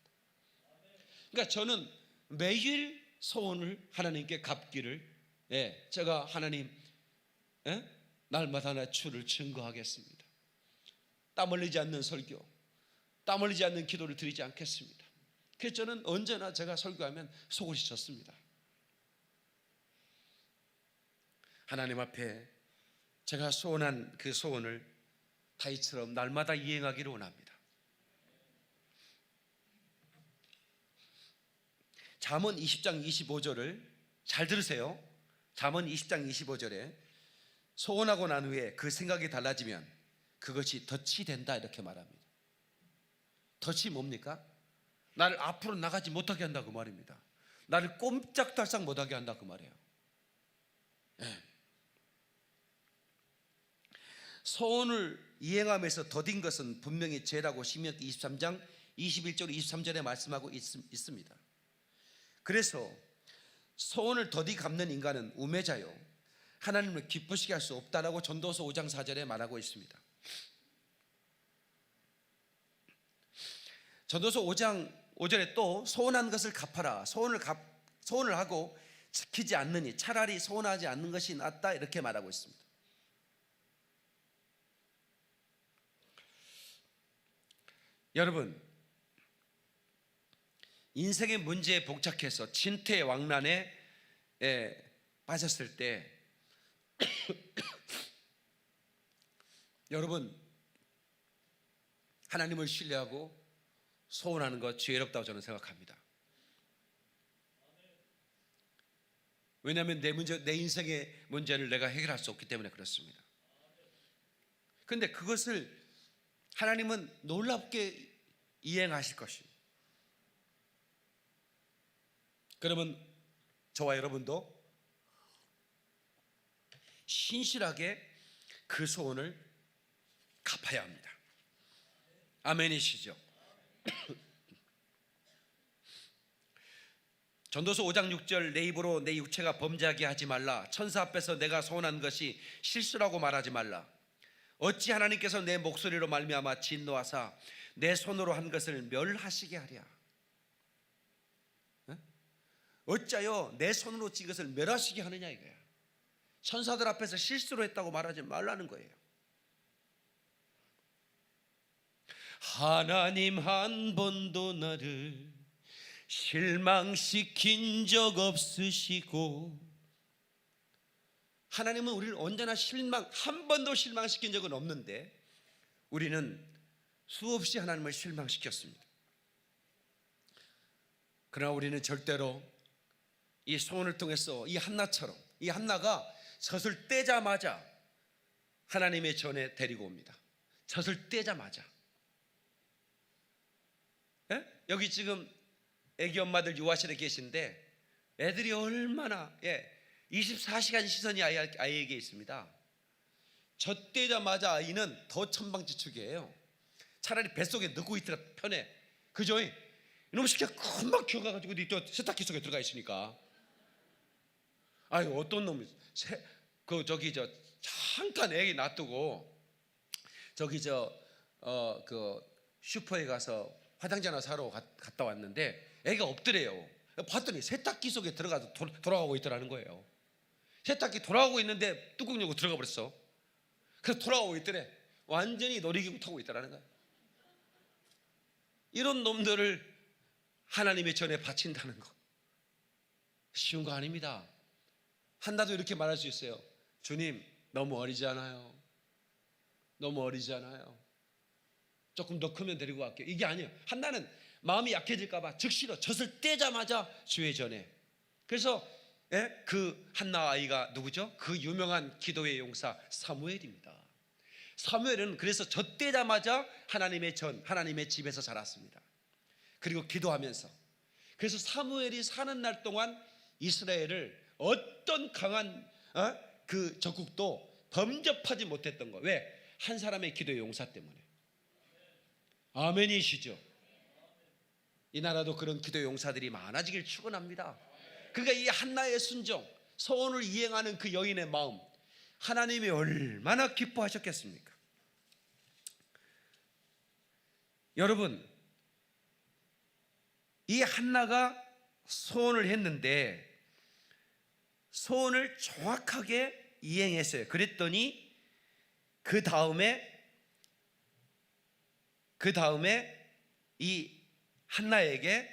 그러니까 저는 매일 소원을 하나님께 갚기를, 제가 하나님, 날마다 내 주를 증거하겠습니다. 땀 흘리지 않는 설교, 땀 흘리지 않는 기도를 드리지 않겠습니다. 그래서 저는 언제나 제가 설교하면 속옷이 젖습니다. 하나님 앞에 제가 소원한 그 소원을 다윗처럼 날마다 이행하기를 원합니다. 잠언 20장 25절을 잘 들으세요. 잠언 20장 25절에 소원하고 난 후에 그 생각이 달라지면 그것이 덫이 된다, 이렇게 말합니다. 덫이 뭡니까? 나를 앞으로 나가지 못하게 한다, 그 말입니다. 나를 꼼짝달싹 못하게 한다, 그 말이에요. 소원을 이행하면서 더딘 것은 분명히 죄라고 신명기 23장 21절 23절에 말씀하고 있습니다. 그래서 소원을 더디 갚는 인간은 우매자요, 하나님을 기쁘시게 할 수 없다라고 전도서 5장 4절에 말하고 있습니다. 전도서 5장 5절에 또 소원한 것을 갚아라, 소원을 하고 지키지 않느니 차라리 소원하지 않는 것이 낫다, 이렇게 말하고 있습니다. 여러분, 인생의 문제에 복착해서 진퇴왕란에 빠졌을 때 여러분, 하나님을 신뢰하고 소원하는 것 지혜롭다고 저는 생각합니다. 왜냐하면 내 인생의 문제를 내가 해결할 수 없기 때문에 그렇습니다. 그런데 그것을 하나님은 놀랍게 이행하실 것입니다. 그러면 저와 여러분도 신실하게 그 소원을 갚아야 합니다. 아멘이시죠? 전도서 5장 6절 내 입으로 내 육체가 범죄하게 하지 말라, 천사 앞에서 내가 소원한 것이 실수라고 말하지 말라. 어찌 하나님께서 내 목소리로 말미암아 진노하사 내 손으로 한 것을 멸하시게 하랴. 어찌하여 내 손으로 찐 것을 멸하시게 하느냐, 이거야. 천사들 앞에서 실수로 했다고 말하지 말라는 거예요. 하나님 한 번도 나를 실망시킨 적 없으시고, 하나님은 우리를 언제나 한 번도 실망시킨 적은 없는데 우리는 수없이 하나님을 실망시켰습니다. 그러나 우리는 절대로 이 소원을 통해서 이 한나처럼, 이 한나가 젖을 떼자마자 하나님의 전에 데리고 옵니다. 젖을 떼자마자. 예? 여기 지금 애기 엄마들 유아실에 계신데 애들이 얼마나 24시간 시선이 아이에게 있습니다. 젖대자마자 아이는 더 천방지축이에요. 차라리 뱃속에 넣고 있더라 편해. 그죠? 이놈의 새끼가 금방 키워가지고 또 세탁기 속에 들어가 있으니까. 아유, 어떤 놈이 잠깐 애기 놔두고 슈퍼에 가서 화장지 하나 사러 갔다 왔는데 애가 없더래요. 봤더니 세탁기 속에 들어가서 돌아가고 있더라는 거예요. 세탁기 돌아가고 있는데 뚜껑 열고 들어가 버렸어. 그래서 돌아가고 있더래. 완전히 놀이기구 타고 있더라는 거야. 이런 놈들을 하나님의 전에 바친다는 거 쉬운 거 아닙니다. 한나도 이렇게 말할 수 있어요. 주님, 너무 어리지 않아요? 너무 어리지 않아요? 조금 더 크면 데리고 갈게요. 이게 아니에요. 한나는 마음이 약해질까 봐 즉시로 젖을 떼자마자 주의 전에. 그래서 그 한나 아이가 누구죠? 그 유명한 기도의 용사 사무엘입니다. 사무엘은 그래서 젖 떼자마자 하나님의 집에서 자랐습니다. 그리고 기도하면서. 그래서 사무엘이 사는 날 동안 이스라엘을 어떤 강한 그 적국도 범접하지 못했던 거. 왜? 한 사람의 기도의 용사 때문에. 아멘이시죠? 이 나라도 그런 기도의 용사들이 많아지길 축원합니다. 그러니까 이 한나의 순종, 소원을 이행하는 그 여인의 마음, 하나님이 얼마나 기뻐하셨겠습니까? 여러분, 이 한나가 소원을 했는데 소원을 정확하게 이행했어요. 그랬더니 그 다음에 이 한나에게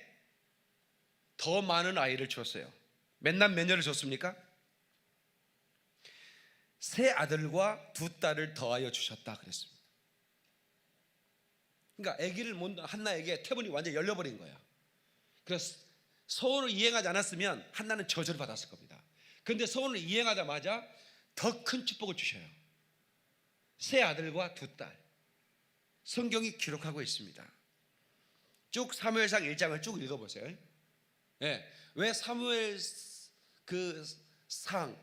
더 많은 아이를 줬어요. 몇 남 몇 녀를 줬습니까? 세 아들과 두 딸을 더하여 주셨다 그랬습니다. 그러니까 아기를 못 한나에게 태문이 완전히 열려버린 거야. 그래서 소원을 이행하지 않았으면 한나는 저주를 받았을 겁니다. 그런데 소원을 이행하자마자 더 큰 축복을 주셔요. 세 아들과 두 딸. 성경이 기록하고 있습니다. 쭉 사무엘상 1장을 쭉 읽어보세요. 왜 사무엘 그 상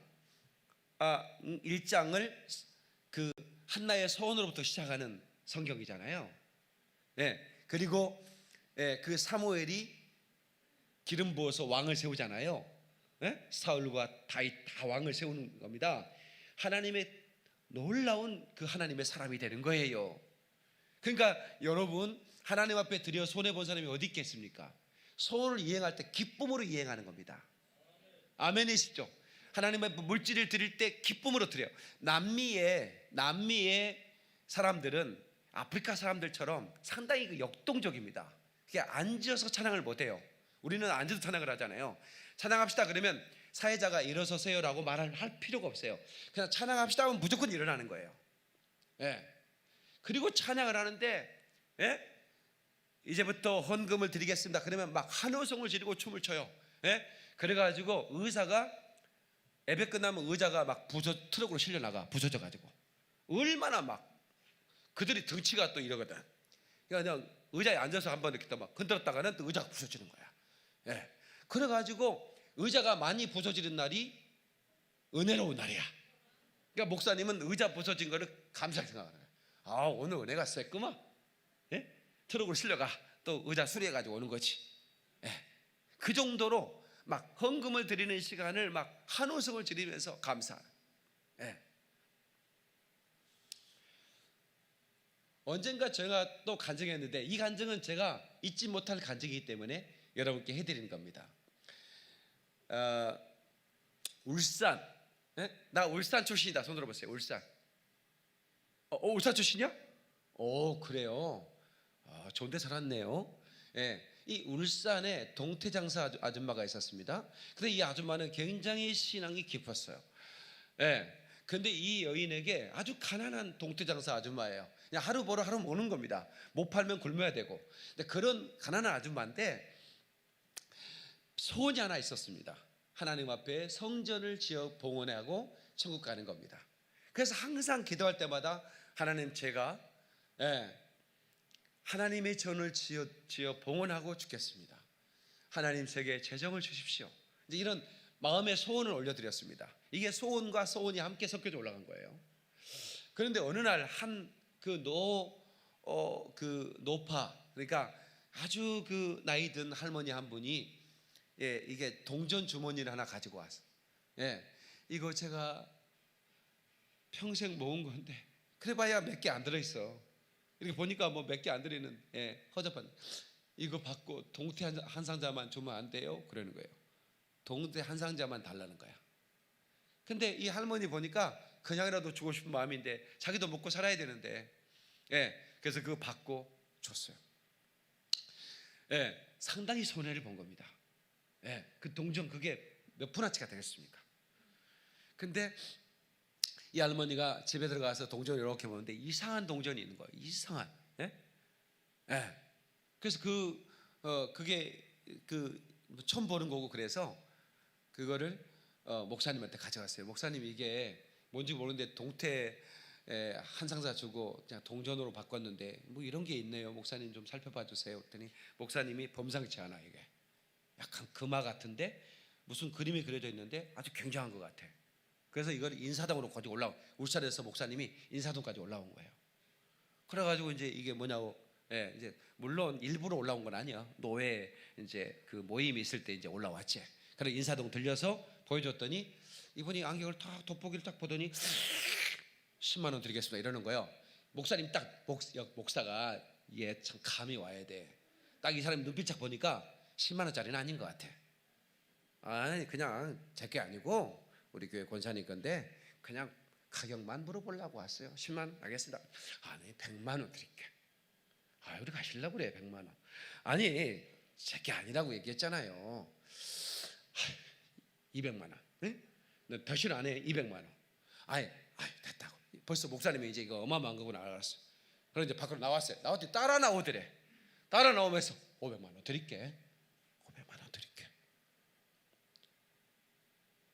1장을 그 한나의 소원으로부터 시작하는 성경이잖아요. 그리고 그 사무엘이 기름 부어서 왕을 세우잖아요. 사울과 다윗 다 왕을 세우는 겁니다. 하나님의 놀라운 그 하나님의 사람이 되는 거예요. 그러니까 여러분, 하나님 앞에 드려 손해본 사람이 어디 있겠습니까? 소원을 이행할 때 기쁨으로 이행하는 겁니다. 아멘이시죠? 하나님 앞에 물질을 드릴 때 기쁨으로 드려요. 남미의 사람들은 아프리카 사람들처럼 상당히 그 역동적입니다. 그게 앉아서 찬양을 못해요. 우리는 앉아서 찬양을 하잖아요. 찬양합시다 그러면 사회자가 일어서세요라고 할 필요가 없어요. 그냥 찬양합시다 하면 무조건 일어나는 거예요. 그리고 찬양을 하는데 이제부터 헌금을 드리겠습니다. 그러면 막 환호성을 지르고 춤을 춰요. 그래가지고 의사가 예배 끝나면 의자가 막 트럭으로 실려나가 부서져가지고 얼마나 막 그들이 덩치가 또 이러거든. 그냥 의자에 앉아서 한번 이렇게 막 흔들었다가는 또 의자가 부서지는 거야. 그래가지고 의자가 많이 부서지는 날이 은혜로운 날이야. 그러니까 목사님은 의자 부서진 거를 감사하게 생각하는 거야. 오늘 은혜가 셌구만. 트럭으로 실려가 또 의자 수리해가지고 오는 거지. 그 정도로 막 헌금을 드리는 시간을 막 한호성을 지르면서 감사하는. 언젠가 제가 또 간증했는데 이 간증은 제가 잊지 못할 간증이기 때문에 여러분께 해드리는 겁니다. 울산, 나 울산 출신이다. 손 들어보세요. 울산. 울산 출신이야? 그래요. 좋은 데 살았네요. 예, 이 울산에 동태장사 아줌마가 있었습니다. 근데 이 아줌마는 굉장히 신앙이 깊었어요. 예, 근데 이 여인에게 아주 가난한 동태장사 아줌마예요. 그냥 하루 벌어 하루 모는 겁니다. 못 팔면 굶어야 되고. 근데 그런 가난한 아줌마인데 소원이 하나 있었습니다. 하나님 앞에 성전을 지어 봉헌하고 천국 가는 겁니다. 그래서 항상 기도할 때마다 하나님, 제가 하나님의 전을 지어 봉헌하고 죽겠습니다. 하나님, 제게 재정을 주십시오. 이제 이런 마음의 소원을 올려드렸습니다. 이게 소원과 소원이 함께 섞여져 올라간 거예요. 그런데 어느 날 한 노파, 그러니까 아주 그 나이 든 할머니 한 분이 이게 동전 주머니를 하나 가지고 왔어. 이거 제가 평생 모은 건데 그래봐야 몇 개 안 들어있어. 이렇게 보니까 뭐 몇 개 안 들어있는 허접한, 이거 받고 동태 한 상자만 주면 안 돼요? 그러는 거예요. 동태 한 상자만 달라는 거야. 근데 이 할머니 보니까 그냥이라도 주고 싶은 마음인데 자기도 먹고 살아야 되는데 그래서 그거 받고 줬어요. 상당히 손해를 본 겁니다. 그 동전 그게 몇 푼어치가 되겠습니까? 근데 이 할머니가 집에 들어가서 동전을 이렇게 보는데 이상한 동전이 있는 거예요. 이상한. 그래서 그게 처음 보는 거고, 그래서 그거를 목사님한테 가져갔어요. 목사님, 이게 뭔지 모르는데 동태 한 상자 주고 그냥 동전으로 바꿨는데 뭐 이런 게 있네요. 목사님 좀 살펴봐 주세요. 그랬더니 목사님이 범상치 않아. 이게 약간 금화 같은데 무슨 그림이 그려져 있는데 아주 굉장한 것 같아. 그래서 이걸 인사동으로 가지고 울산에서 목사님이 인사동까지 올라온 거예요. 그래가지고 이제 이게 뭐냐고, 이제 물론 일부러 올라온 건 아니야. 노예 이제 그 모임이 있을 때 이제 올라왔지. 그래서 인사동 들려서 보여줬더니 이분이 안경을 딱 돋보기를 딱 보더니 10만 원 드리겠습니다 이러는 거예요. 목사님 딱 목사가 얘 참 감이 와야 돼. 딱 이 사람이 눈빛 딱 보니까 10만 원짜리는 아닌 것 같아. 아니, 그냥 제게 아니고 우리 교회 권사님 건데 그냥 가격만 물어보려고 왔어요. 10만 원 알겠습니다. 아니, 100만 원 드릴게. 아, 우리 가시려고 그래. 100만 원. 아니, 제게 아니라고 얘기했잖아요. 200만 원. 너 더실 안 해. 200만 원. 아이 됐다고. 벌써 목사님이 이제 이거 어마어마한 거구나 알았어. 그래서 이제 밖으로 나왔어요. 나왔더니 따라 나오더래. 따라 나오면서 500만 원 드릴게. 500만 원 드릴게.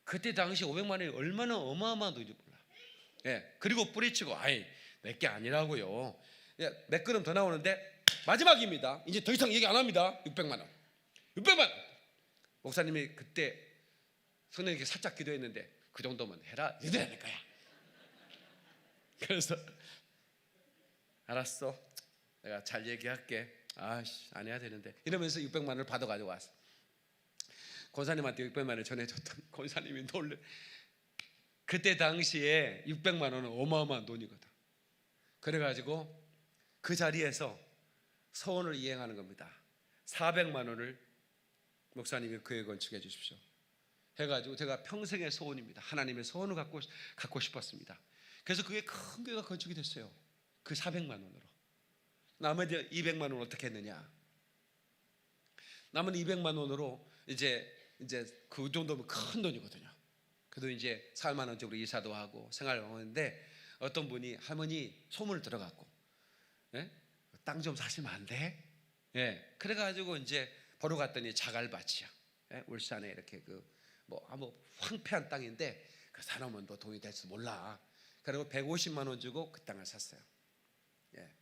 그때 당시 500만 원이 얼마나 어마어마한 돈인지 몰라. 그리고 뿌리치고 내게 아니라고요. 몇 걸음 더 나오는데 마지막입니다. 이제 더 이상 얘기 안 합니다. 600만 원. 600만 원. 목사님이 그때 성령님께 살짝 기도했는데 그 정도면 해라. 이래야 될 거야. 그래서 알았어. 내가 잘 얘기할게. 안 해야 되는데 이러면서 600만 원을 받아가지고 왔어. 권사님한테 600만 원을 전해줬더니 권사님이 놀래. 그때 당시에 600만 원은 어마어마한 돈이거든. 그래가지고 그 자리에서 서원을 이행하는 겁니다. 400만 원을 목사님이 교회 건축해 주십시오 해가지고 제가 평생의 소원입니다. 하나님의 소원을 갖고 싶었습니다. 그래서 그게 큰 교회가 건축이 됐어요. 그 400만 원으로. 나머지 200만 원 어떻게 했느냐? 남은 200만 원으로 이제 그 정도면 큰 돈이거든요. 그래도 이제 살만원적으로 이사도 하고 생활을 하는데 어떤 분이 할머니 소문을 들어갔고, 땅 좀 사시면 안 돼? 그래가지고 이제 보러 갔더니 자갈밭이야. 울산에 이렇게 뭐 황폐한 땅인데 그 사람은 뭐 돈이 될지 몰라. 그리고 150만 원 주고 그 땅을 샀어요.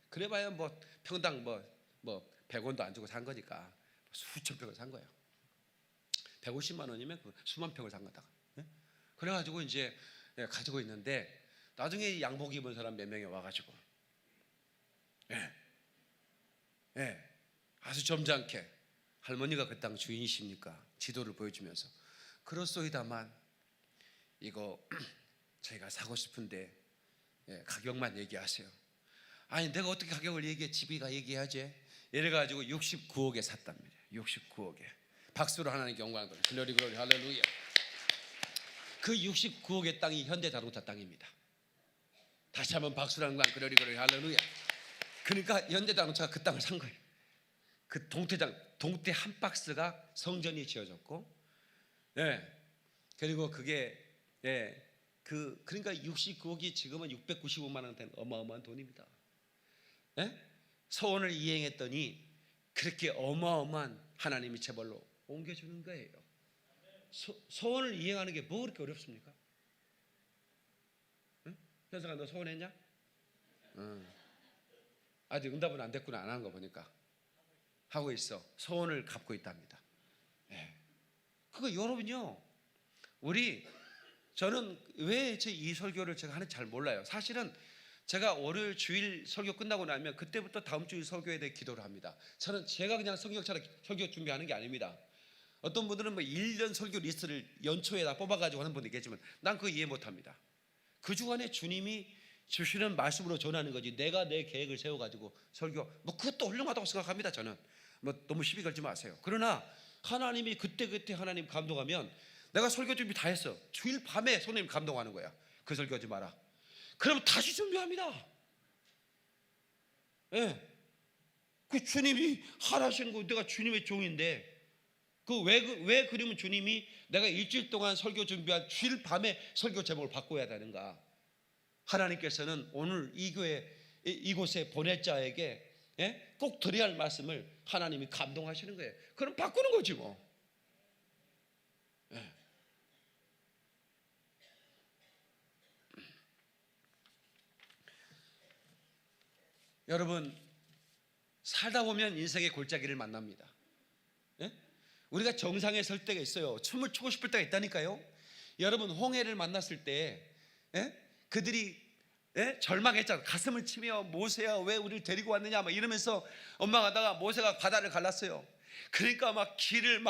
그래봐야 뭐 평당 뭐 100원도 안 주고 산 거니까 수천 평을 산 거예요. 150만 원이면 수만 평을 산 거다. 그래가지고 이제 가지고 있는데 나중에 양복 입은 사람 몇 명이 와가지고 아주 점잖게 할머니가 그 땅 주인이십니까? 지도를 보여주면서 그렇소이다만 이거 저희가 사고 싶은데 가격만 얘기하세요. 아니, 내가 어떻게 가격을 얘기해? 집이가 얘기하지. 이래가지고 69억에 샀답니다. 69억에. 박수로 하나님께 영광 돌려. 글로리 글로리 할렐루야. 그 69억의 땅이 현대자동차 땅입니다. 다시 한번 박수로 영광 글로리 글로리 할렐루야. 그러니까 현대자동차가 그 땅을 산 거예요. 그 동태 한 박스가 성전이 지어졌고, 그리고 그게 그러니까 69억이 지금은 695만 원 된 어마어마한 돈입니다. 소원을 이행했더니 그렇게 어마어마한 하나님이 재벌로 옮겨주는 거예요. 소원을 이행하는 게 뭐 그렇게 어렵습니까? 현석아, 너 소원했냐? 아직 응답은 안 됐구나. 안 하는 거 보니까 하고 있어. 소원을 갚고 있답니다. 그거 여러분요, 저는 왜 이 설교를 제가 하는지 잘 몰라요. 사실은 제가 월요일 주일 설교 끝나고 나면 그때부터 다음 주일 설교에 대해 기도를 합니다. 제가 그냥 성경처럼 설교 준비하는 게 아닙니다. 어떤 분들은 1년 설교 리스트를 연초에다 뽑아가지고 하는 분도 계시지만 난 그거 이해 못합니다. 그 주간에 주님이 주시는 말씀으로 전하는 거지, 내가 내 계획을 세워가지고 설교, 그것도 훌륭하다고 생각합니다. 저는 너무 시비 걸지 마세요. 그러나 하나님이 그때 하나님 감동하면, 내가 설교 준비 다 했어. 주일 밤에 손님 감동하는 거야. 그 설교하지 마라. 그럼 다시 준비합니다. 그 주님이 하라시는 거, 내가 주님의 종인데, 왜 그러면 주님이 내가 일주일 동안 설교 준비한 주일 밤에 설교 제목을 바꿔야 되는가? 하나님께서는 오늘 이 교회 이곳에 보낼 자에게 꼭 드려야 할 말씀을 하나님이 감동하시는 거예요. 그럼 바꾸는 거지 뭐. 여러분, 살다 보면 인생의 골짜기를 만납니다. 우리가 정상에 설 때가 있어요. 춤을 추고 싶을 때가 있다니까요. 여러분, 홍해를 만났을 때 그들이 절망했잖아요. 가슴을 치며 모세야 왜 우리를 데리고 왔느냐 막 이러면서 원망하다가 모세가 바다를 갈랐어요. 그러니까 길을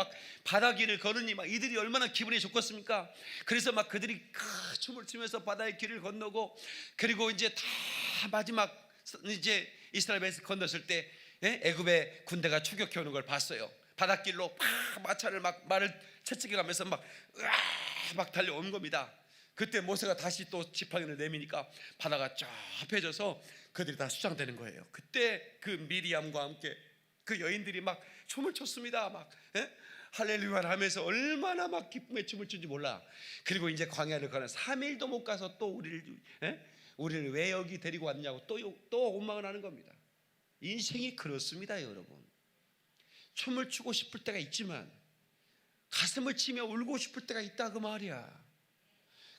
바다 길을 걸으니 이들이 얼마나 기분이 좋겠습니까? 그래서 그들이 춤을 추면서 바다의 길을 건너고, 그리고 이제 다 마지막 이제 이스라엘 백성이 건넜을 때 애굽의 군대가 추격해 오는 걸 봤어요. 바닷길로 마차를 말을 채찍해 가면서 막 달려온 겁니다. 그때 모세가 다시 또 지팡이를 내미니까 바다가 쫙 합해져서 그들이 다 수장되는 거예요. 그때 그 미리암과 함께 그 여인들이 춤을 췄습니다. 할렐루야를 하면서 얼마나 기쁨의 춤을 춘지 몰라. 그리고 이제 광야를 가는 3일도 못 가서 또 우리를 왜 여기 데리고 왔냐고 또 원망을 하는 겁니다. 인생이 그렇습니다, 여러분. 춤을 추고 싶을 때가 있지만 가슴을 치며 울고 싶을 때가 있다 그 말이야.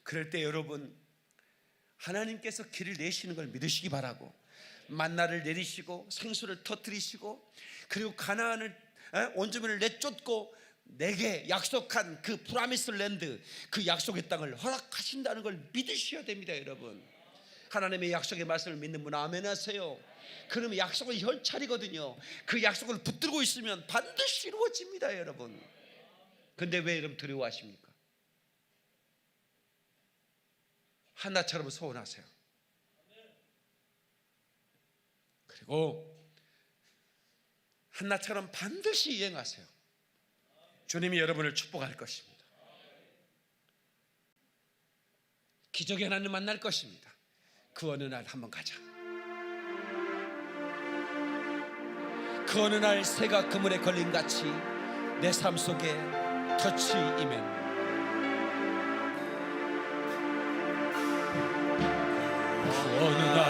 그럴 때 여러분, 하나님께서 길을 내시는 걸 믿으시기 바라고, 만나를 내리시고 생수를 터뜨리시고, 그리고 가나안을 온주민을 내쫓고 내게 약속한 그 프라미스 랜드, 그 약속의 땅을 허락하신다는 걸 믿으셔야 됩니다. 여러분, 하나님의 약속의 말씀을 믿는 분 아멘 하세요. 그러면 약속은 현찰이거든요. 그 약속을 붙들고 있으면 반드시 이루어집니다, 여러분. 근데 왜 여러분 두려워하십니까? 한나처럼 소원하세요. 그리고 한나처럼 반드시 이행하세요. 주님이 여러분을 축복할 것입니다. 기적의 하나님 만날 것입니다. 그 어느 날 한번 가자. 그 어느 날 새가 그물에 걸린 같이 내 삶 속에 터치 이멘. 그 어느 날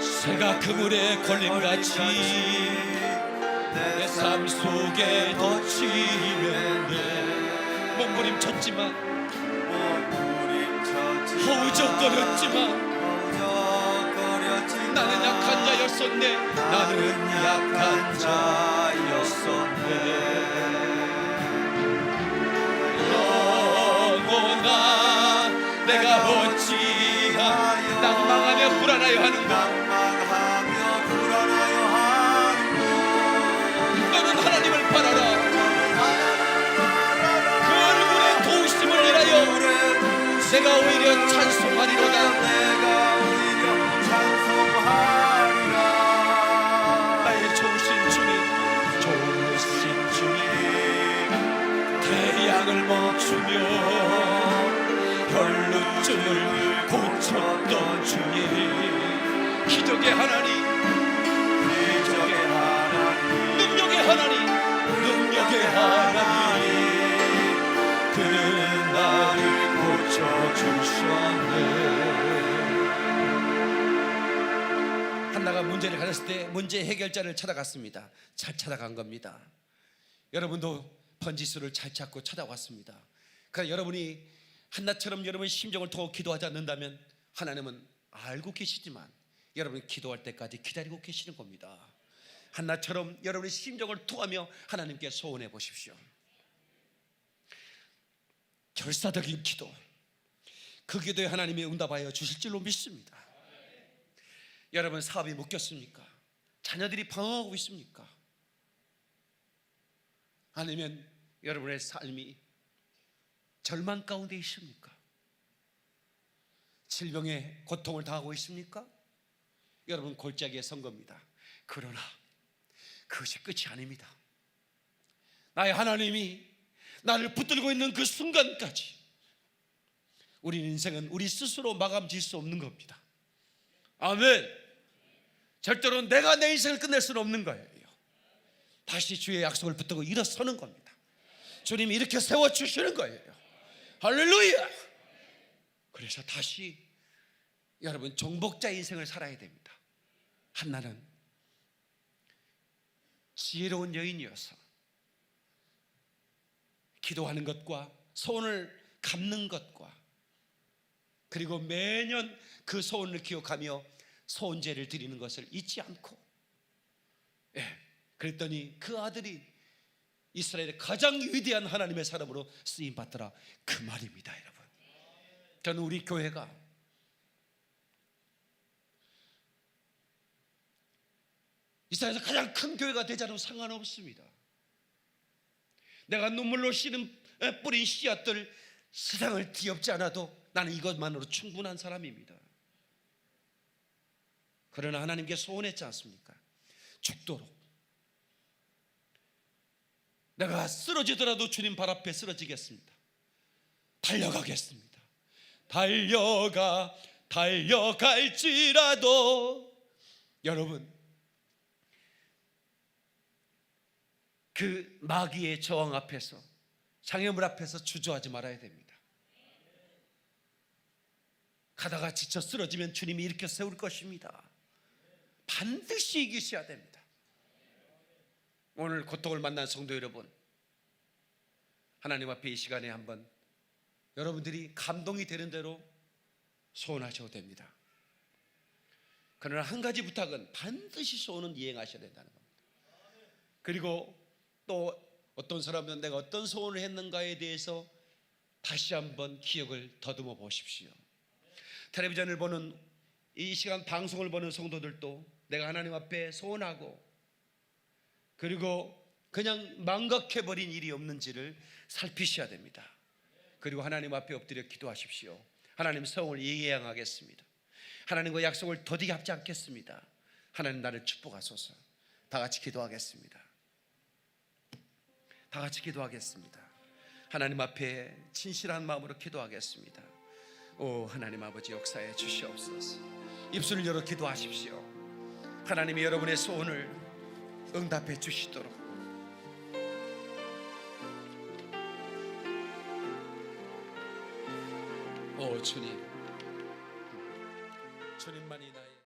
새가 그물에 걸린 같이 내 삶 속에 터치 이멘. 몸부림쳤지만 허우적거렸지만 나는 약한 자였었네. 나는 약한 자였었네. 영원아 내가 어찌하여 낭망하며 불안하여 하는가. 너는 하나님을 바라라. 그 얼굴의 도우심을 인하여 내가 오히려 찬송하리로다. 나의 좋으신 주님 태양을 멈추며 혈루증을 고쳤던 주님, 기적의 하나님, 기적의 하나님, 한나가 문제를 가졌을 때 문제 해결자를 찾아갔습니다. 잘 찾아간 겁니다. 여러분도 번지수를 잘 찾고 찾아왔습니다. 그러나 여러분이 한나처럼 여러분의 심정을 두고 기도하지 않는다면 하나님은 알고 계시지만 여러분이 기도할 때까지 기다리고 계시는 겁니다. 한나처럼 여러분의 심정을 통하며 하나님께 소원해 보십시오. 결사적인 기도, 그 기도에 하나님이 응답하여 주실 줄로 믿습니다. 여러분 사업이 묶였습니까? 자녀들이 방황하고 있습니까? 아니면 여러분의 삶이 절망 가운데 있습니까? 질병의 고통을 당하고 있습니까? 여러분 골짜기에 선 겁니다. 그러나 그것이 끝이 아닙니다. 나의 하나님이 나를 붙들고 있는 그 순간까지 우리 인생은 우리 스스로 마감 지을 수 없는 겁니다. 아멘. 절대로 내가 내 인생을 끝낼 수는 없는 거예요. 다시 주의 약속을 붙들고 일어서는 겁니다. 주님이 이렇게 세워주시는 거예요. 할렐루야. 그래서 다시 여러분 정복자 인생을 살아야 됩니다. 한나는 지혜로운 여인이어서 기도하는 것과 소원을 갚는 것과 그리고 매년 그 소원을 기억하며 소원제를 드리는 것을 잊지 않고, 그랬더니 그 아들이 이스라엘의 가장 위대한 하나님의 사람으로 쓰임 받더라, 그 말입니다. 여러분, 저는 우리 교회가 이스라엘에서 가장 큰 교회가 되지 않아도 상관없습니다. 내가 눈물로 뿌린 씨앗들 세상을 뒤엎지 않아도 나는 이것만으로 충분한 사람입니다. 그러나 하나님께 소원했지 않습니까? 죽도록 내가 쓰러지더라도 주님 발 앞에 쓰러지겠습니다. 달려가겠습니다. 달려갈지라도. 여러분, 그 마귀의 저항 앞에서, 장애물 앞에서 주저하지 말아야 됩니다. 가다가 지쳐 쓰러지면 주님이 일으켜 세울 것입니다. 반드시 이기셔야 됩니다. 오늘 고통을 만난 성도 여러분, 하나님 앞에 이 시간에 한번 여러분들이 감동이 되는 대로 소원하셔도 됩니다. 그러나 한 가지 부탁은 반드시 소원은 이행하셔야 된다는 겁니다. 그리고 또 어떤 사람은 내가 어떤 소원을 했는가에 대해서 다시 한번 기억을 더듬어 보십시오. 텔레비전을 보는, 이 시간 방송을 보는 성도들도 내가 하나님 앞에 소원하고 그리고 그냥 망각해버린 일이 없는지를 살피셔야 됩니다. 그리고 하나님 앞에 엎드려 기도하십시오. 하나님, 소원을 이행하겠습니다. 하나님과 약속을 더디게 합지 않겠습니다. 하나님, 나를 축복하소서. 다 같이 기도하겠습니다. 다 같이 기도하겠습니다. 하나님 앞에 진실한 마음으로 기도하겠습니다. 오 하나님 아버지, 역사해 주시옵소서. 입술을 열어 기도하십시오. 하나님이 여러분의 소원을 응답해 주시도록. 오 주님, 주님만이 나의